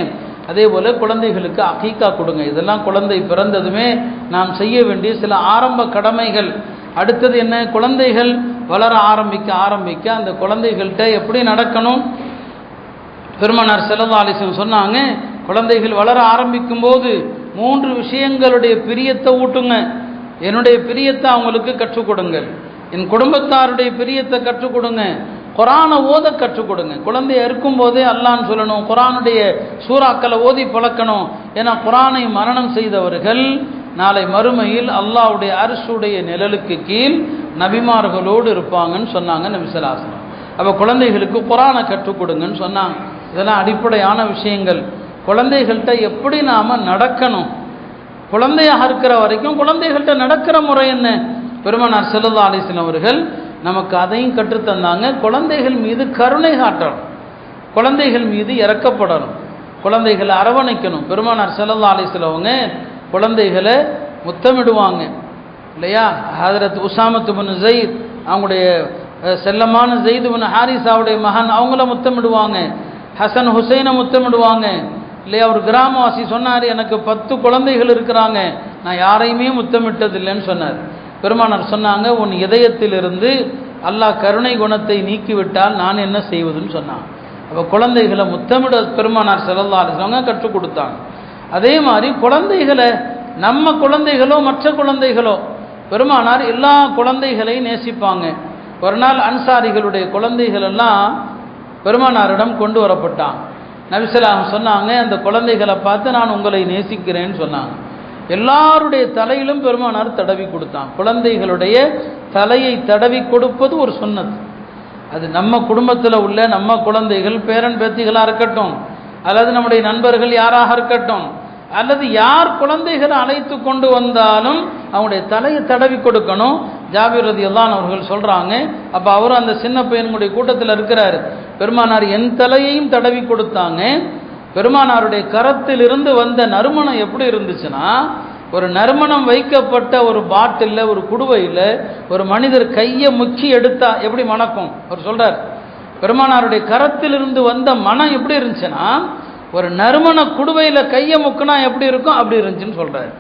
A: அதே போல் குழந்தைகளுக்கு அகீகா கொடுங்க. இதெல்லாம் குழந்தை பிறந்ததுமே நாம் செய்ய வேண்டிய சில ஆரம்ப கடமைகள். அடுத்தது என்ன? குழந்தைகள் வளர ஆரம்பிக்க அந்த குழந்தைகள்கிட்ட எப்படி நடக்கணும்? பெருமானார் ஸல்லல்லாஹு அலைஹி வஸல்லம் சொன்னாங்க, குழந்தைகள் வளர ஆரம்பிக்கும் போது 3 விஷயங்களுடைய பிரியத்தை ஊட்டுங்க. என்னுடைய பிரியத்தை அவங்களுக்கு கற்றுக் கொடுங்கள், என் குடும்பத்தாருடைய பிரியத்தை கற்றுக் கொடுங்க, குரானை ஓத கற்றுக் கொடுங்க. குழந்தைய இருக்கும் போதே அல்லான்னு சொல்லணும், குரானுடைய சூறாக்களை ஓதி பழக்கணும். ஏன்னா குரானை மரணம் செய்தவர்கள் நாளை மறுமையில் அல்லாஹ்வுடைய அர்ஷுடைய நிழலுக்கு கீழ் நபிமார்களோடு இருப்பாங்கன்னு சொன்னாங்க நபி ஸல்லல்லாஹு அலைஹி வஸல்லம். அப்போ குழந்தைகளுக்கு குரானை கற்றுக் கொடுங்கன்னு சொன்னாங்க. இதெல்லாம் அடிப்படையான விஷயங்கள். குழந்தைகள்கிட்ட எப்படி நாம் நடக்கணும்? குழந்தையாக இருக்கிற வரைக்கும் குழந்தைகள்கிட்ட நடக்கிற முறை என்ன? பெருமானார் ஸல்லல்லாஹு அலைஹி வஸல்லம் அவர்கள் நமக்கு அதையும் கற்றுத்தந்தாங்க. குழந்தைகள் மீது கருணை காட்டணும், குழந்தைகள் மீது இறக்கப்படணும், குழந்தைகளை அரவணைக்கணும். பெருமானார் ஸல்லல்லாஹு அலைஹி வஸல்லம் அவங்க குழந்தைகளை முத்தமிடுவாங்க இல்லையா? ஹதரத் உஸாமத் இப்னு ஸைத் அவங்களுடைய செல்லமான ஸெய்த் இப்னு ஹாரிஸாவுடைய மகன் அவங்கள முத்தமிடுவாங்க, ஹசன் ஹுசைனை முத்தமிடுவாங்க. இல்லையா, ஒரு கிராமவாசி சொன்னார், எனக்கு 10 குழந்தைகள் இருக்கிறாங்க, நான் யாரையுமே முத்தமிட்டதில்லைன்னு சொன்னார். பெருமானார் சொன்னாங்க, உன் இதயத்திலிருந்து அல்லாஹ் கருணை குணத்தை நீக்கிவிட்டால் நான் என்ன செய்வதுன்னு சொன்னான். அப்போ குழந்தைகளை முத்தமிட பெருமானார் ஸல்லல்லாஹு அலைஹி வஸல்லம் கற்றுக் கொடுத்தாங்க. அதே மாதிரி குழந்தைகளை, நம்ம குழந்தைகளோ மற்ற குழந்தைகளோ, பெருமானார் எல்லா குழந்தைகளையும் நேசிப்பாங்க. ஒரு நாள் அன்சாரிகளுடைய குழந்தைகள் எல்லாம் பெருமானாரிடம் கொண்டு வரப்பட்டாங்க. நபி ஸல்லல்லாஹு அலைஹி வஸல்லம் சொன்னாங்க, அந்த குழந்தைகளை பார்த்து நான் உங்களை நேசிக்கிறேன்னு சொன்னாங்க. எல்லாருடைய தலையிலும் பெருமானார் தடவி கொடுத்தாங்க. குழந்தைகளுடைய தலையை தடவி கொடுப்பது ஒரு சுன்னத். அது நம்ம குடும்பத்தில் உள்ள நம்ம குழந்தைகள், பேரன் பேத்திகளாக இருக்கட்டும், அல்லது நம்முடைய நண்பர்கள் யாராக இருக்கட்டும், அல்லது யார் குழந்தைகளை அழைத்து கொண்டு வந்தாலும் அவங்களுடைய தலையை தடவி கொடுக்கணும். ஜாபிர் ரலியல்லாஹு அன்ஹு அவர்கள் சொல்கிறாங்க, அப்போ அவரும் அந்த சின்ன பையனுடைய கூட்டத்தில் இருக்கிறார். பெருமானார் என் தலையையும் தடவி கொடுத்தாங்க. பெருமானாருடைய கரத்திலிருந்து வந்த நறுமணம் எப்படி இருந்துச்சுன்னா, ஒரு நறுமணம் வைக்கப்பட்ட ஒரு பாட்டிலில், ஒரு குடுவையில் ஒரு மனிதர் கையை முக்கி எடுத்தா எப்படி மணக்கும் அவர் சொல்கிறார். பெருமானாருடைய கரத்திலிருந்து வந்த மனம் எப்படி இருந்துச்சுன்னா, ஒரு நறுமண குடுவையில் கையை முக்குனா எப்படி இருக்கும் அப்படி இருந்துச்சுன்னு சொல்கிறார்.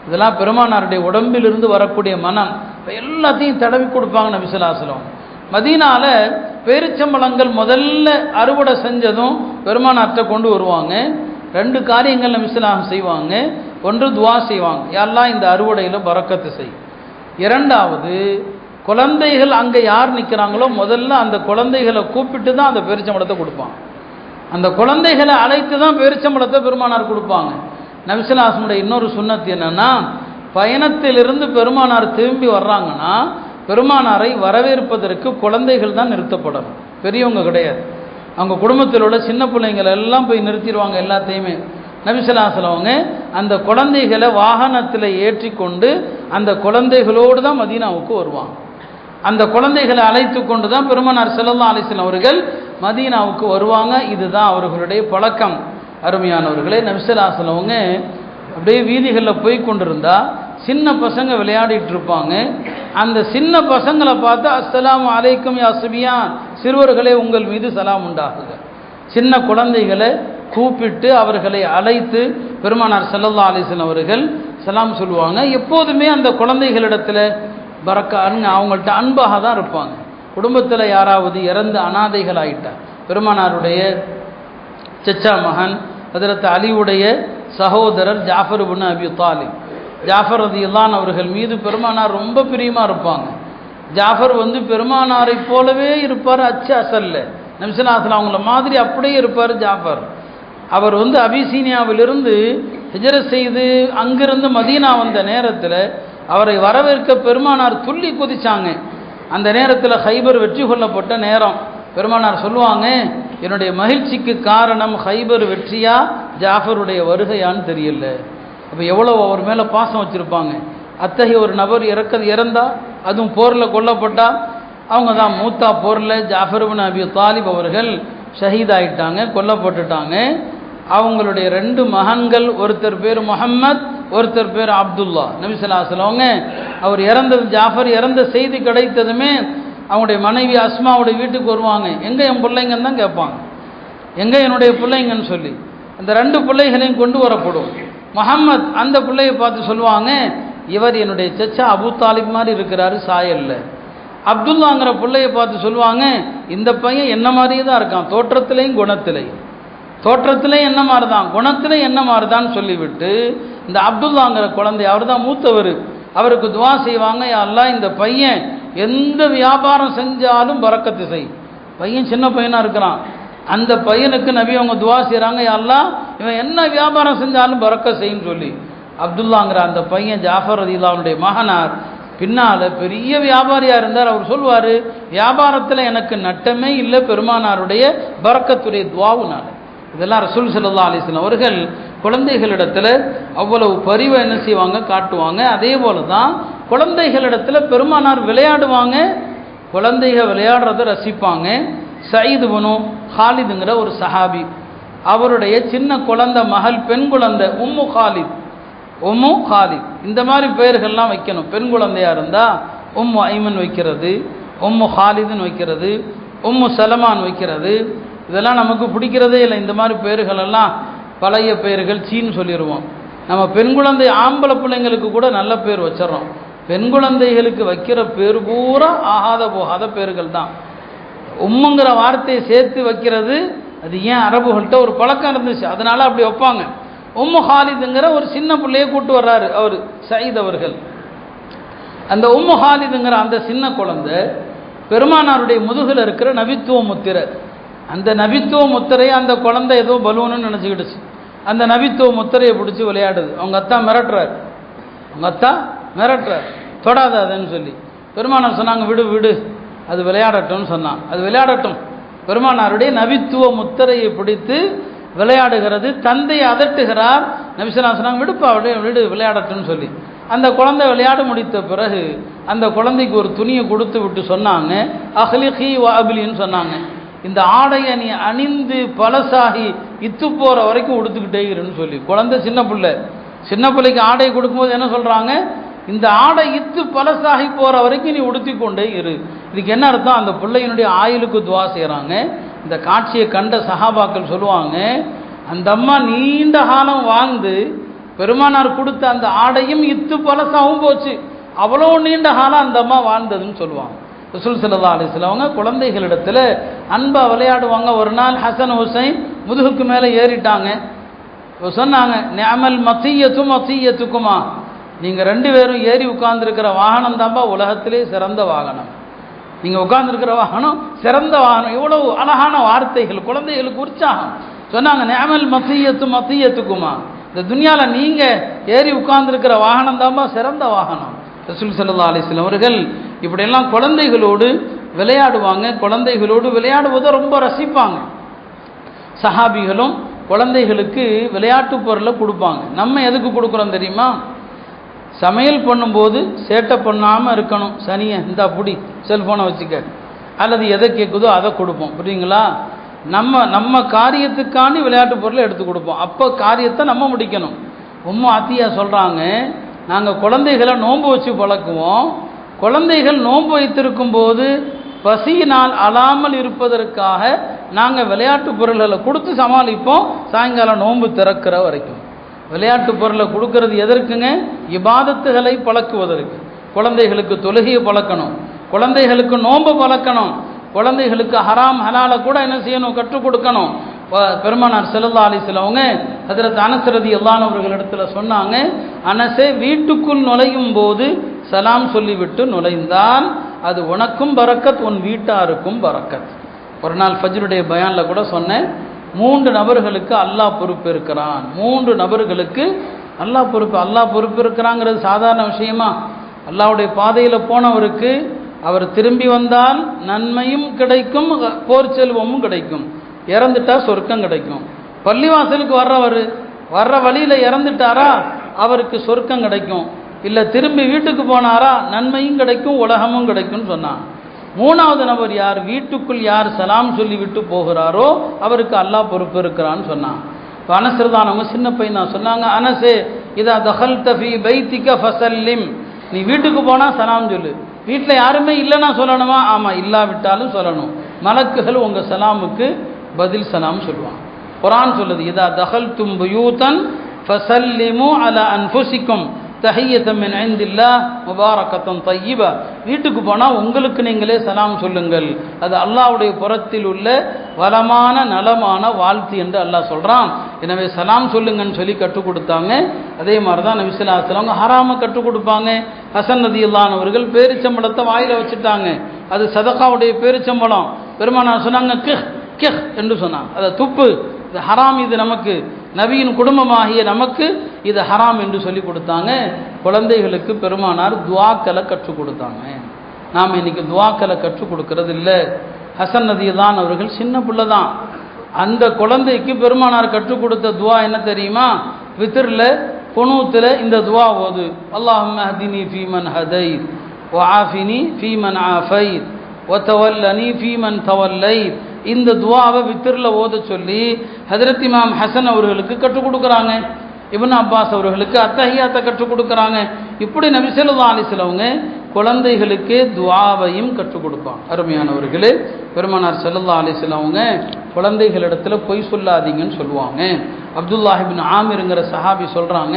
A: இதெல்லாம் பெருமானாருடைய உடம்பிலிருந்து வரக்கூடிய மனம். எல்லாத்தையும் தடவி கொடுப்பாங்க நபி ஸல்லல்லாஹு அலைஹி வஸல்லம். மதீனால பேரிச்சம்பழங்கள் முதல்ல அறுவடை செஞ்சதும் பெருமானார்ட்ட கொண்டு வருவாங்க. 2 காரியங்கள் நபி ஸல்லல்லாஹு அலைஹி வஸல்லம் செய்வாங்க. ஒன்று துஆ செய்வாங்க, யா அல்லாஹ் இந்த அறுவடையில் பரக்கத்து செய். 2வது, குழந்தைகள் அங்கே யார் நிற்கிறாங்களோ முதல்ல அந்த குழந்தைகளை கூப்பிட்டு தான் அந்த பேரிச்சம்பழத்தை கொடுப்பாங்க. அந்த குழந்தைகளை அழைத்து தான் பேரிச்சம்பழத்தை பெருமானார் கொடுப்பாங்க. நபி ஸல்லல்லாஹு அலைஹி வஸல்லம் இன்னொரு சுன்னத் என்னன்னா, பயணத்திலிருந்து பெருமானார் திரும்பி வர்றாங்கன்னா பெருமானாரை வரவேற்பதற்கு குழந்தைகள் தான் நிறுத்தப்படணும், பெரியவங்க கிடையாது. அவங்க குடும்பத்தில் உள்ள சின்ன பிள்ளைங்களை எல்லாம் போய் நிறுத்திடுவாங்க எல்லாத்தையுமே. நபி ஸல்லல்லாஹு அலைஹி வஸல்லம் அந்த குழந்தைகளை வாகனத்தில் ஏற்றி கொண்டு அந்த குழந்தைகளோடு தான் மதீனாவுக்கு வருவாங்க. அந்த குழந்தைகளை அழைத்து கொண்டு தான் பெருமானார் ஸல்லல்லாஹு அலைஹி வஸல்லம் அவர்கள் மதீனாவுக்கு வருவாங்க. இதுதான் அவர்களுடைய பழக்கம். அருமையானவர்களே, நபி ஸல்லல்லாஹு அலைஹி வஸல்லம் அப்படியே வீதிகளில் போய் கொண்டிருந்தா சின்ன பசங்க விளையாடிட்டு இருப்பாங்க. அந்த சின்ன பசங்களை பார்த்தா அஸ்ஸலாமு அலைக்கும் யா சுபியான், சிறுவர்களே உங்கள் மீது சலாம் உண்டாகுக. சின்ன குழந்தைகளை கூப்பிட்டு அவர்களை அழைத்து பெருமானார் ஸல்லல்லாஹு அலைஹி வஸல்லம் அவர்கள் சலாம் சொல்லுவாங்க. எப்போதுமே அந்த குழந்தைகளிடத்தில் அவங்கள்ட்ட அன்பாக தான் இருப்பாங்க. குடும்பத்தில் யாராவது இறந்து அனாதைகள் ஆயிட்டார், பெருமானாருடைய சச்சா மகன் ஹஜ்ரத் அலியுடைய சகோதரர் ஜாஃபர் இப்னு அபி தாலிப், ஜாஃபர் ரலியல்லாஹு அன்ஹு அவர்கள் மீது பெருமானார் ரொம்ப பிரியமாக இருப்பாங்க. ஜாஃபர் பெருமானாரை போலவே இருப்பார், அச்சு அசல்ல. நபி ஸல்லல்லாஹு அலைஹி வஸல்லம் அவங்கள மாதிரி அப்படியே இருப்பார் ஜாஃபர். அவர் அபிசீனியாவிலிருந்து ஹிஜ்ரத் செய்து அங்கிருந்து மதீனா வந்த நேரத்தில் அவரை வரவேற்க பெருமானார் துள்ளி குதிச்சாங்க. அந்த நேரத்தில் ஹைபர் வெற்றி கொள்ளப்பட்ட நேரம். பெருமானார் சொல்லுவாங்க, என்னுடைய மகிழ்ச்சிக்கு காரணம் ஹைபர் வெற்றியா ஜாஃபருடைய வருகையான்னு தெரியல. அப்போ எவ்வளோ அவர் மேலே பாசம் வச்சுருப்பாங்க. அத்தகைய ஒரு நபர் இறந்தா, அதுவும் போரில் கொல்லப்பட்டா, அவங்க தான் மூத்தா போரில் ஜாஃபர் இப்னு அபி தாலிப் அவர்கள் ஷஹீதாயிட்டாங்க, கொல்லப்பட்டுட்டாங்க. அவங்களுடைய 2 மகன்கள், ஒருத்தர் பேர் முஹம்மத், ஒருத்தர் பேர் அப்துல்லா. நபி ஸல்லல்லாஹு அலைஹி வஸல்லம் அவர் இறந்தது, ஜாஃபர் இறந்த செய்தி கிடைத்ததுமே அவங்களுடைய மனைவி அஸ்மாவுடைய வீட்டுக்கு வருவாங்க. எங்கே என் பிள்ளைங்கன்னு தான் கேட்பாங்க, எங்கே என்னுடைய பிள்ளைங்கன்னு சொல்லி. அந்த 2 பிள்ளைகளையும் கொண்டு வரப்படும். முஹம்மத் அந்த பிள்ளையை பார்த்து சொல்லுவாங்க, இவர் என்னுடைய சச்சா அபு தாலிப் மாதிரி இருக்கிறாரு சாயல்ல. அப்துல்லாங்கிற பிள்ளையை பார்த்து சொல்லுவாங்க, இந்த பையன் என்ன மாதிரியே தான் இருக்கான், தோற்றத்திலையும் குணத்திலையும், தோற்றத்திலையும் என்ன மாதிரி தான், குணத்திலையும் என்ன மாதிரி தான் சொல்லிவிட்டு இந்த அப்துல்லாங்கிற குழந்தை, அவர் தான் மூத்தவர், அவருக்கு துவா செய்வாங்க, யா அல்லாஹ் இந்த பையன் எந்த வியாபாரம் செஞ்சாலும் பரக்கத்து செய். பையன் சின்ன பையனாக இருக்கிறான், அந்த பையனுக்கு நபி அவங்க துவா செய்கிறாங்க, யா அல்லாஹ் இவன் என்ன வியாபாரம் செஞ்சாலும் பரக்கத் செய்யுன்னு சொல்லி. அப்துல்லாங்கிற அந்த பையன் ஜாஃபர் ரலியல்லாஹு அன்ஹுடைய மகனார் பின்னால் பெரிய வியாபாரியாக இருந்தார். அவர் சொல்வார், வியாபாரத்தில் எனக்கு நட்டமே இல்லை, பெருமானாருடைய பரக்கத்துடைய துவாவுனால. இதெல்லாம் ரசூல் ஸல்லல்லாஹு அலைஹி வஸல்லம் அவர்கள் குழந்தைகளிடத்தில் அவ்வளவு பரிவை என்ன செய்வாங்க, காட்டுவாங்க. அதே போல தான் குழந்தைகளிடத்தில் பெருமானார் விளையாடுவாங்க, குழந்தைகள் விளையாடுறத ரசிப்பாங்க. சயீத் இப்னு ஹாலிதுங்கிற ஒரு சஹாபி, அவருடைய சின்ன குழந்தை மகள், பெண் குழந்தை உம்மு ஹாலித், உம்மு ஹாலித் இந்த மாதிரி பெயர்கள்லாம் வைக்கணும். பெண் குழந்தையாக இருந்தால் உம்மு ஐமன் வைக்கிறது, உம்மு ஹாலிதுன்னு வைக்கிறது, உம்மு சலமான் வைக்கிறது, இதெல்லாம் நமக்கு பிடிக்கிறதே இல்லை. இந்த மாதிரி பேர்களெல்லாம் பழைய பெயர்கள் சீன்னு சொல்லிடுவோம். நம்ம பெண் குழந்தை ஆம்பளை பிள்ளைங்களுக்கு கூட நல்ல பேர் வச்சிடறோம். பெண் குழந்தைகளுக்கு வைக்கிற பேர் பூரா ஆகாத போகாத பேர்கள் தான். உம்முங்கிற வார்த்தையை சேர்த்து வைக்கிறது அது ஏன் அரபுகள்கிட்ட ஒரு பழக்கம் இருந்துச்சு, அதனால அப்படி வைப்பாங்க. உம்மு ஹாலிதுங்கிற ஒரு சின்ன பிள்ளையை கூட்டு வர்றாரு அவர் சயீத் அவர்கள். அந்த உம்மு ஹாலிதுங்கிற அந்த சின்ன குழந்தை பெருமானாருடைய முதுகில் இருக்கிற நபித்துவ முத்திரை, அந்த நபித்துவ முத்திரையை அந்த குழந்தை ஏதோ பலூன்னு நினச்சிக்கிடுச்சு. அந்த நபித்துவ முத்திரையை பிடிச்சி விளையாடுது. அவங்க அத்தா மிரட்டுறாரு, தொடாத அதுன்னு சொல்லி. பெருமானார் சொன்னாங்க, விடு விடு அது விளையாடட்டும்னு சொன்னான். அது விளையாடட்டும். பெருமானாருடைய நபித்துவ முத்திரையை பிடித்து விளையாடுகிறது. தந்தையை அதட்டுகிறார். நபிசலாம் சொன்னாங்க, விடுப்பா விடு விளையாடட்டும்னு சொல்லி. அந்த குழந்தை விளையாட முடித்த பிறகு அந்த குழந்தைக்கு ஒரு துணியை கொடுத்து விட்டு சொன்னாங்க, அஹ்லிகி வாபிலின்னு சொன்னாங்க, இந்த ஆடையை நீ அணிந்து பழசாகி இத்து போகிற வரைக்கும் உடுத்துக்கிட்டே இருன்னு சொல்லி. குழந்தை சின்ன பிள்ளைக்கு ஆடையை கொடுக்கும்போது என்ன சொல்கிறாங்க, இந்த ஆடை இத்து பழசாகி போகிற வரைக்கும் நீ உடுத்தி கொண்டே இரு. இதுக்கு என்ன அர்த்தம், அந்த பிள்ளையினுடைய ஆயுளுக்கு துவா செய்கிறாங்க. இந்த காட்சியை கண்ட சஹாபாக்கள் சொல்லுவாங்க, அந்த அம்மா நீண்ட காலம் வாழ்ந்து பெருமானார் கொடுத்த அந்த ஆடையும் இத்து பழசாகவும் போச்சு, அவ்வளோ நீண்ட காலம் அந்த அம்மா வாழ்ந்ததுன்னு சொல்லுவாங்க. ரசூல் ஸல்லல்லாஹு அலைஹி வஸல்லம் அவங்க குழந்தைகளிடத்தில் அன்பா விளையாடுவாங்க. ஒரு நாள் ஹசன் ஹுசைன் முதுகுக்கு மேலே ஏறிட்டாங்க. சொன்னாங்க, நிஅமல் மத்தியத்துக்குமா, நீங்கள் 2 பேரும் ஏறி உட்கார்ந்துருக்கிற வாகனம் தான்பா உலகத்திலே சிறந்த வாகனம். நீங்கள் உட்கார்ந்துருக்கிற வாகனம் சிறந்த வாகனம். இவ்வளவு அழகான வார்த்தைகள், குழந்தைகளுக்கு உற்சாகம். சொன்னாங்க, நிஅமல் மத்தியத்துக்குமா, இந்த துனியாவில் நீங்கள் ஏறி உட்கார்ந்துருக்கிற வாகனம் தான்பா சிறந்த வாகனம். ரசூல் ஸல்லல்லாஹு அலைஹி வஸல்லம் அவர்கள் இப்படியெல்லாம் குழந்தைகளோடு விளையாடுவாங்க. குழந்தைகளோடு விளையாடுவதை ரொம்ப ரசிப்பாங்க. சஹாபிகளும் குழந்தைகளுக்கு விளையாட்டு பொருளை கொடுப்பாங்க. நம்ம எதுக்கு கொடுக்குறோம் தெரியுமா, சமையல் பண்ணும்போது சேட்டை பண்ணாமல் இருக்கணும். சனியை இந்த அப்படி செல்ஃபோனை வச்சுக்க, அல்லது எதை கேட்குதோ அதை கொடுப்போம். புரியுங்களா, நம்ம காரியத்துக்காண்டி விளையாட்டு பொருளை எடுத்து கொடுப்போம். அப்போ காரியத்தை நம்ம முடிக்கணும். உம்மு அத்தியா சொல்கிறாங்க, நாங்கள் குழந்தைகளை நோன்பு வச்சு பழக்குவோம். குழந்தைகள் நோன்பு வைத்திருக்கும் போது பசியினால் அழாமல் இருப்பதற்காக நாங்கள் விளையாட்டு பொருள்களை கொடுத்து சமாளிப்போம். சாயங்காலம் நோன்பு திறக்கிற வரைக்கும் விளையாட்டு பொருளை கொடுக்கறது எதற்குங்க, இபாதத்துகளை பழக்குவதற்கு. குழந்தைகளுக்கு தொழுகையை பழக்கணும், குழந்தைகளுக்கு நோன்பு பழக்கணும், குழந்தைகளுக்கு ஹராம் ஹலாலை கூட என்ன செய்யணும், கற்றுக் கொடுக்கணும். பெருமானார் ஸல்லல்லாஹு அலைஹி வஸல்லம் அவங்க ஹஜ்ரத் அனஸ் ரலியல்லாஹு அன்ஹு அவர்களிடத்தில் சொன்னாங்க, அனஸே வீட்டுக்குள் நுழையும் போது சலாம் சொல்லிவிட்டு நுழைந்தால் அது உனக்கும் பரக்கத், உன் வீட்டாருக்கும் பரக்கத். ஒரு நாள் ஃபஜ்ருடைய பயானில் கூட சொன்னேன், 3 நபர்களுக்கு அல்லாஹ் பொறுப்பு இருக்கிறான். 3 நபர்களுக்கு அல்லாஹ் பொறுப்பு இருக்கிறாங்கிறது சாதாரண விஷயமா? அல்லாஹ்வுடைய பாதையில் போனவருக்கு அவர் திரும்பி வந்தால் நன்மையும் கிடைக்கும், போர் செல்வமும் கிடைக்கும். இறந்துட்டா சொர்க்கம் கிடைக்கும். பள்ளிவாசலுக்கு வர்ற வழியில் இறந்துட்டாரா அவருக்கு சொர்க்கம் கிடைக்கும். இல்லை திரும்பி வீட்டுக்கு போனாரா நன்மையும் கிடைக்கும், உலகமும் கிடைக்கும்னு சொன்னான். 3வது நபர் யார், வீட்டுக்குள் யார் சலாம் சொல்லி விட்டு போகிறாரோ அவருக்கு அல்லாஹ் பொறுப்பு இருக்கிறான்னு சொன்னான். இப்போ அனஸ்ரதானவங்க சின்ன பையன் தான் சொன்னாங்க, அனசே இதா தஹல்த ஃபீ பைத்திக ஃபஸல்லிம், நீ வீட்டுக்கு போனால் சலாம் சொல்லு. வீட்டில் யாருமே இல்லைன்னா சொல்லணுமா? ஆமாம், இல்லாவிட்டாலும் சொல்லணும். மலக்குகள் உங்கள் சலாமுக்கு பதில் சலாம் சொல்லுவாங்க. குர்ஆன் சொல்லுது, இதா தஹல்தும் புயூதன் ஃபஸல்லிமு அலா அன்ஃபுசிக்கும் தஹிய்யத்தம் மின் இன்தில்லாஹ் முபாரக்கத்தன் தய்யிபா. வீட்டுக்கு போனால் உங்களுக்கு நீங்களே சலாம் சொல்லுங்கள், அது அல்லாஹ்வுடைய புறத்தில் உள்ள வளமான நலமான வாழ்த்து என்று அல்லாஹ் சொல்கிறான். எனவே சலாம் சொல்லுங்கன்னு சொல்லி கற்றுக் கொடுத்தாங்க. அதே மாதிரி தான் நபி ஸல்லல்லாஹு அலைஹி வஸல்லம் ஹராமை கற்றுக் கொடுப்பாங்க. ஹசன் ரலியல்லாஹு அன்ஹு அவர்கள் பேரிச்சம்பழத்தை வாயில் வச்சுட்டாங்க, அது சதகாவுடைய பேரிச்சம்பழம். பெருமானார் சொன்னாங்க, கிஹ் என்று சொன்னாங்க, அதை துப்பு, இது ஹராம், இது நமக்கு நபியின் குடும்பமாகிய நமக்கு இது ஹராம் என்று சொல்லி கொடுத்தாங்க. குழந்தைகளுக்கு பெருமானார் துவாக்களை கற்றுக் கொடுத்தாங்க. நாம் இன்னைக்கு துவாக்களை கற்றுக் கொடுக்கறது இல்லை. ஹசன் ரலியல்லாஹு அவர்கள் சின்ன பிள்ளை தான். அந்த குழந்தைக்கு பெருமானார் கற்றுக் கொடுத்த துவா என்ன தெரியுமா? வித்ரில் குனூத்தில் இந்த துவா ஓது, அல்லாஹும்ம ஹதினி ஃபீமன் ஹதைத் வ ஆஃபினி ஃபீமன் ஆஃபைத் வ தவல்லனி ஃபீமன் தவல்லைத். இந்த துவாவை வித்ரில் ஓத சொல்லி ஹஜ்ரத் இமாம் ஹசன் அவர்களுக்கு கற்றுக் கொடுக்குறாங்க. இப்னு அப்பாஸ் அவர்களுக்கு அத்தஹியாத்தை கற்றுக் கொடுக்குறாங்க. இப்படி நபி ஸல்லல்லாஹு அலைஹி வஸல்லம் குழந்தைகளுக்கே துஆவையும் கற்றுக் கொடுப்பான். அருமையானவர்களே, பெருமானார் ஸல்லல்லாஹு அலைஹி வஸல்லம் அவங்க குழந்தைகளிடத்தில் பொய் சொல்லாதீங்கன்னு சொல்லுவாங்க. அப்துல்லாஹ் இப்னு ஆமிருங்கிற சஹாபி சொல்கிறாங்க,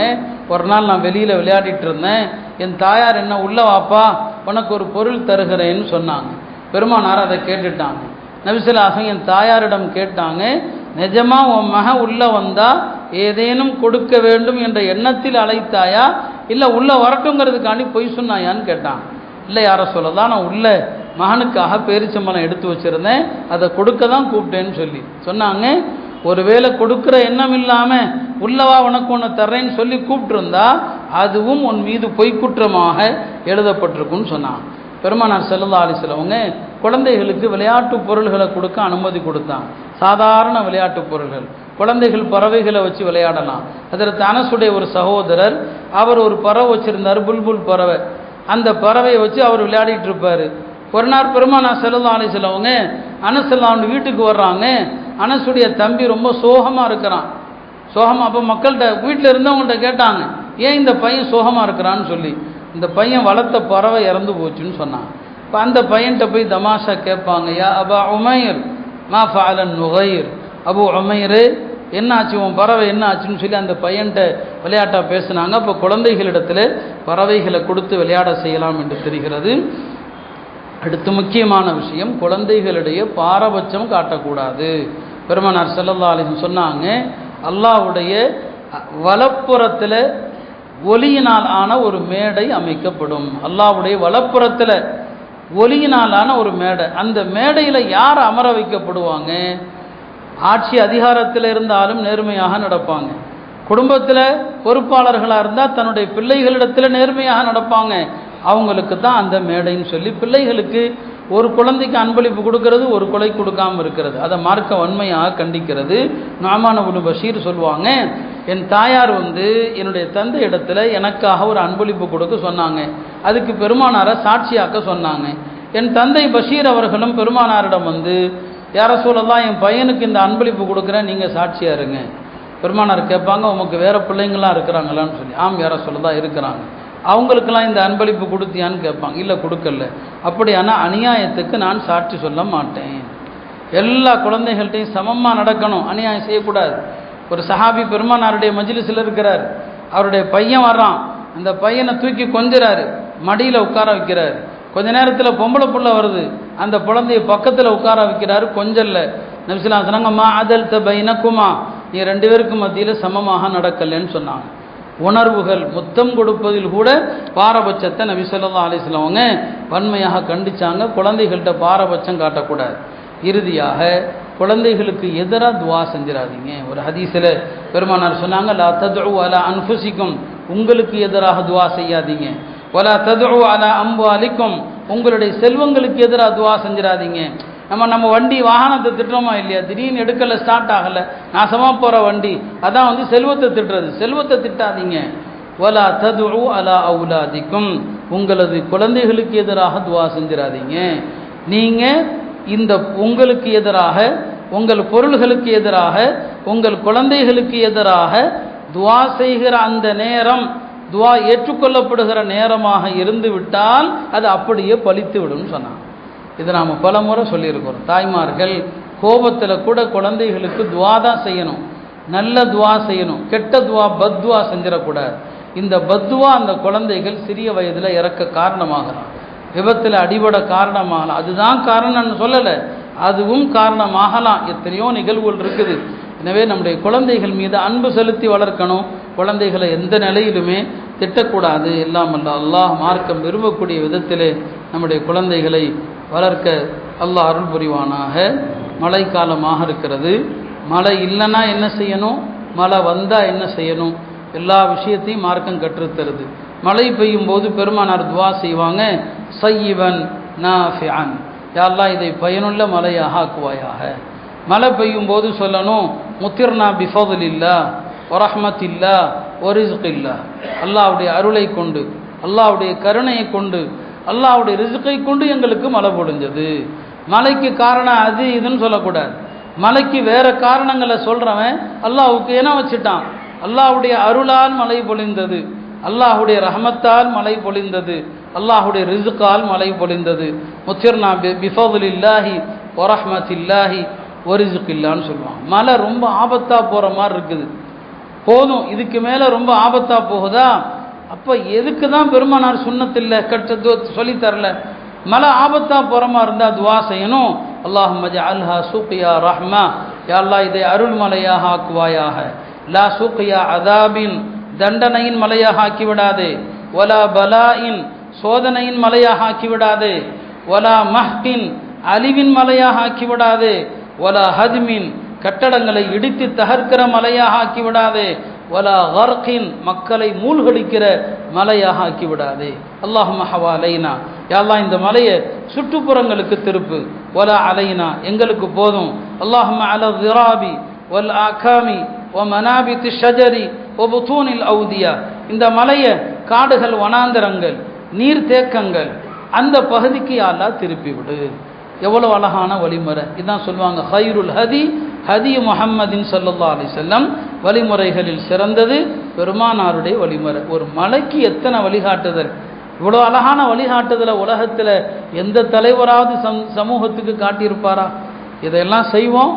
A: ஒரு நாள் நான் வெளியில் விளையாடிட்டு இருந்தேன், என் தாயார் என்ன உள்ள வாப்பா உனக்கு ஒரு பொருள் தருகிறேன்னு சொன்னாங்க. பெருமானார் அதை கேட்டுட்டாங்க. நபி ஸல்லல்லாஹு அலைஹி வஸல்லம் என் தாயாரிடம் கேட்டாங்க, நிஜமா உன் மக உள்ள வந்தா ஏதேனும் கொடுக்க வேண்டும் என்ற எண்ணத்தில் அழைத்தாயா இல்லை உள்ள வரட்டுங்கிறதுக்காண்டி பொய் சொன்னாயான்னு கேட்டான். இல்லை யார சொல்லதான், நான் உள்ள மகனுக்காக பேரிச்சம்பழம் எடுத்து வச்சிருந்தேன், அதை கொடுக்க தான் கூப்பிட்டேன்னு சொல்லி சொன்னாங்க. ஒருவேளை கொடுக்குற எண்ணம் இல்லாமல் உள்ளவா உனக்கு ஒன்று தர்றேன்னு சொல்லி கூப்பிட்டுருந்தா அதுவும் உன் மீது பொய்க்குற்றமாக எழுதப்பட்டிருக்குன்னு சொன்னான். பெருமானார் ஸல்லல்லாஹு அலைஹி வஸல்லம் அவங்க குழந்தைகளுக்கு விளையாட்டு பொருள்களை கொடுக்க அனுமதி கொடுத்தான். சாதாரண விளையாட்டு பொருள்கள், குழந்தைகள் பறவைகளை வச்சு விளையாடலாம். அதற்கு அனசுடைய ஒரு சகோதரர், அவர் ஒரு பறவை வச்சிருந்தார், புல்புல் பறவை. அந்த பறவையை வச்சு அவர் விளையாடிட்டு இருப்பார். ஒரு நாள் பெருமானார் ஸல்லல்லாஹு அலைஹி வஸல்லம் அவங்க அனஸ் அவங்க வீட்டுக்கு வர்றாங்க. அனசுடைய தம்பி ரொம்ப சோகமாக இருக்கிறான். சோகமாக அப்போ மக்கள்கிட்ட வீட்டில் இருந்தவங்கள்ட்ட கேட்டாங்க, ஏன் இந்த பையன் சோகமாக இருக்கிறான்னு சொல்லி. இந்த பையன் வளர்த்த பறவை இறந்து போச்சுன்னு சொன்னான். இப்போ அந்த பையன்கிட்ட போய் தமாஷா கேட்பாங்க, யா அபா உமைர் மா ஃபஅலன் நுகைர், அபு உமைரு என்ன ஆச்சு, உன் பறவை என்ன ஆச்சுன்னு சொல்லி அந்த பையன்கிட்ட விளையாட்டாக பேசுனாங்க. அப்போ குழந்தைகளிடத்தில் பறவைகளை கொடுத்து விளையாட செய்யலாம் என்று தெரிகிறது. அடுத்து முக்கியமான விஷயம், குழந்தைகளுடைய பாரபட்சம் காட்டக்கூடாது. பெருமானார் ஸல்லல்லாஹு அலைஹி வஸல்லம் சொன்னாங்க, அல்லாஹ்வுடைய வலப்புறத்தில் ஒலியினால் ஆன ஒரு மேடை அமைக்கப்படும். அல்லாஹ்வுடைய வலப்புறத்தில் ஒலியினால் ஆன ஒரு மேடை, அந்த மேடையில் யார் அமர வைக்கப்படுவாங்க? ஆட்சி அதிகாரத்தில் இருந்தாலும் நேர்மையாக நடப்பாங்க. குடும்பத்தில் பொறுப்பாளர்களாக இருந்தால் தன்னுடைய பிள்ளைகளிடத்தில் நேர்மையாக நடப்பாங்க. அவங்களுக்கு தான் அந்த மேடைன்னு சொல்லி பிள்ளைகளுக்கு ஒரு குழந்தைக்கு அன்பளிப்பு கொடுக்கறது, ஒரு கொலை கொடுக்காமல் இருக்கிறது, அதை மார்க்க வன்மையாக கண்டிக்கிறது. நுஅமான் இப்னு பஷீர் சொல்லுவாங்க, என் தாயார் என்னுடைய தந்தை இடத்துல எனக்காக ஒரு அன்பளிப்பு கொடுக்க சொன்னாங்க. அதுக்கு பெருமானாரை சாட்சியாக்க சொன்னாங்க. என் தந்தை பஷீர் அவர்களும் பெருமானாரிடம் யா ரசூலல்லாஹ், என் பையனுக்கு இந்த அன்பளிப்பு கொடுக்குறேன், நீங்கள் சாட்சியாக இருங்க. பெருமானார் கேட்பாங்க, உமக்கு வேறு பிள்ளைங்களாம் இருக்கிறாங்களான்னு சொல்லி. ஆம் யா ரசூலல்லாஹ் இருக்கிறாங்க. அவங்களுக்கெல்லாம் இந்த அன்பளிப்பு கொடுத்தியான்னு கேட்பாங்க. இல்லை கொடுக்கல. அப்படியான அநியாயத்துக்கு நான் சாட்சி சொல்ல மாட்டேன். எல்லா குழந்தைகள்கிட்டையும் சமமாக நடக்கணும், அநியாயம் செய்யக்கூடாது. ஒரு சஹாபி பெருமானாருடைய மஜ்லிஸில் இருக்கிறார். அவருடைய பையன் வர்றான். அந்த பையனை தூக்கி கொஞ்சறாரு, மடியில் உட்கார வைக்கிறார். கொஞ்ச நேரத்தில் பொம்பளை புள்ள வருது, அந்த குழந்தைய பக்கத்தில் உட்கார வைக்கிறாரு, கொஞ்சல்ல. நபி ஸல்லல்லாஹு அலைஹி வஸல்லம் சொன்னாங்க, மா அதல்த பைனகுமா, நீ ரெண்டு பேருக்கு மத்தியில் சமமாக நடக்கலன்னு சொன்னாங்க. உணர்வுகள், முத்தம் கொடுப்பதில் கூட பாரபட்சத்தை நபி ஸல்லல்லாஹு அலைஹி வஸல்லம் அவங்க வன்மையாக கண்டிச்சாங்க. குழந்தைகள்கிட்ட பாரபட்சம் காட்டக்கூடாது. இறுதியாக குழந்தைகளுக்கு எதிராக துவா செஞ்சிடாதீங்க. ஒரு ஹதீஸில் பெருமானார் சொன்னாங்க, லா ததுஉ அலா அன்ஃபுசிக்கும், உங்களுக்கு எதிராக துவா செய்யாதீங்க. வலா ததுஉ அலா அம்வாலிக்கும், உங்களுடைய செல்வங்களுக்கு எதிராக துவா செஞ்சிடாதீங்க. நம்ம வண்டி வாகனத்தை திட்டுறோமா இல்லையா, திடீர்னு எடுக்கலை, ஸ்டார்ட் ஆகலை, நாசமாக போகிற வண்டி, அதான் செல்வத்தை திட்டுறது. செல்வத்தை திட்டாதீங்க. வலா ததுஉ அலா அவுலாதிக்கும், உங்களது குழந்தைகளுக்கு எதிராக துவா செஞ்சிடாதீங்க. நீங்கள் இந்த உங்களுக்கு எதிராக, உங்கள் பொருள்களுக்கு எதிராக, உங்கள் குழந்தைகளுக்கு எதிராக துவா செய்கிற அந்த நேரம் துவா ஏற்றுக்கொள்ளப்படுகிற நேரமாக இருந்து விட்டால் அது அப்படியே பலித்து விடும் சொன்னாங்க. இதை நாம் பல முறை சொல்லியிருக்கிறோம். தாய்மார்கள் கோபத்தில் கூட குழந்தைகளுக்கு துவா தான் செய்யணும், நல்ல துவா செய்யணும். கெட்ட துவா, பத்வா செஞ்சிடக்கூடாது. இந்த பத்வா அந்த குழந்தைகள் சிறிய வயதில் இறக்க காரணமாகலாம், விபத்தில் அடிபட காரணமாகலாம். அதுதான் காரணம்னு சொல்லலை, அதுவும் காரணமாகலாம். எத்தனையோ நிகழ்வுகள் இருக்குது. எனவே நம்முடைய குழந்தைகள் மீது அன்பு செலுத்தி வளர்க்கணும். குழந்தைகளை எந்த நிலையிலுமே திட்டக்கூடாது. எல்லாம் அல்ல அல்லாஹ் மார்க்கம் விரும்பக்கூடிய விதத்திலே நம்முடைய குழந்தைகளை வளர்க்க அல்லாஹ் அருள் புரிவானாக. மழை காலமாக இருக்கிறது. மழை இல்லைன்னா என்ன செய்யணும், மழை வந்தால் என்ன செய்யணும், எல்லா விஷயத்தையும் மார்க்கம் கற்றுத்தருது. மழை பெய்யும் போது பெருமானார் துவா செய்வாங்க, சய்யிவன் நாஃபிஅன், யா அல்லாஹ் இதை பயனுள்ள மழையாக ஆக்குவாயாக. மழை பெய்யும் போது சொல்லணும், முத்திர்னா பிஃபதுலில்லா வரஹ்மத்தில்லா வரிஸ்கில்லா, அல்லாஹ்வுடைய அருளை கொண்டு, அல்லாஹ்வுடைய கருணையை கொண்டு, அல்லாஹ்வுடைய ரிஸ்கை கொண்டு எங்களுக்கு மழை பொழிஞ்சது. மழைக்கு காரணம் அது இதுன்னு சொல்லக்கூடாது. மழைக்கு வேறு காரணங்களை சொல்கிறவன் அல்லாஹ்வுக்கு என்ன வச்சுட்டான். அல்லாஹ்வுடைய அருளால் மழை பொழிந்தது, அல்லாஹ்வுடைய ரஹமத்தால் மழை பொழிந்தது, அல்லாஹுடைய ரிஸ்கால் மழை பொழிந்தது. முத்திர்னா பிஃபதுலில்லாஹி வரஹ்மத்தில்லாஹி வரிஸ்கில்லான்னு சொல்லுவாங்க. மழை ரொம்ப ஆபத்தாக போகிற மாதிரி இருக்குது, போதும், இதுக்கு மேலே ரொம்ப ஆபத்தாக போகுதா? அப்போ எதுக்கு தான் பெருமானார் சுன்னத்தில்லை கட்ட சொல்லித்தரல? மழை ஆபத்தாக போகிற மாதிரி இருந்தால் துவா செய்யணும். அல்லாஹும்ம ஜஅல்ஹா சூக்கியா ரஹ்மா, யா அல்லாஹ் இதை அருள்மலையாக ஆக்குவாயாக. லா சூக்கியா அதாபின், தண்டனையின் மலையாக ஆக்கிவிடாதே. வலா பலாயின், சோதனையின் மலையாக ஆக்கிவிடாதே. வலா மஹ்கின், அழிவின் மலையாக ஆக்கிவிடாதே. வலா ஹத்மின், கட்டடங்களை இடித்து தகர்க்கிற மலையாக ஆக்கிவிடாதே. வலா கர்கின், மக்களை மூழ்கடிக்கிற மலையாக ஆக்கிவிடாதே. அல்லாஹும்ம ஹவாலைனா, யா அல்லாஹ் இந்த மலையை சுற்றுப்புறங்களுக்கு திருப்பு. வலா அலைனா, எங்களுக்கு போதும். அல்லாஹும்ம அலா திராபி வல் ஆகாமி வ மனாபித்தி ஷஜரி வ புத்தூனில் அவுதியா, இந்த மலையை காடுகள், வனாந்தரங்கள், நீர்த்தேக்கங்கள், அந்த பகுதிக்கு யா அல்லாஹ் திருப்பி விடு. எவ்வளோ அழகான வழிமுறை! இதான் சொல்லுவாங்க, ஹைருல் ஹதி ஹதி முஹம்மதின் ஸல்லல்லாஹு அலைஹி வஸல்லம், வழிமுறைகளில் சிறந்தது பெருமானாருடைய வழிமுறை. ஒரு மலைக்கு எத்தனை வழிகாட்டுதல்! இவ்வளோ அழகான வழிகாட்டுதலை உலகத்தில் எந்த தலைவராவது சமூகத்துக்கு காட்டியிருப்பாரா? இதையெல்லாம் செய்வோம்,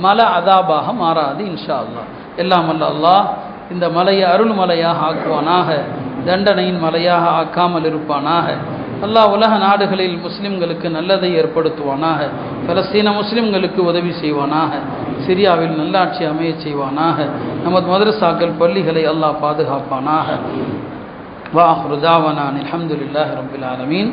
A: மலை அதாபாக மாறாது இன்ஷா அல்லாஹ். எல்லாம் வல்ல அல்லாஹ் இந்த மலையை அருள்மலையாக ஆக்குவானாக, தண்டனையின் மலையாக ஆக்காமல் இருப்பானாக. அல்லாஹ் உலக நாடுகளில் முஸ்லிம்களுக்கு நல்லதை ஏற்படுத்துவானாக, பலஸ்தீன முஸ்லிம்களுக்கு உதவி செய்வானாக, சிரியாவில் நல்லாட்சி அமைய செய்வானாக, நமது மதரசாக்கள் பள்ளிகளை அல்லாஹ் பாதுகாப்பானாக. வா ஆஹிரு தாவனா அல்ஹம்துலில்லாஹி ரப்பில் ஆலமீன்.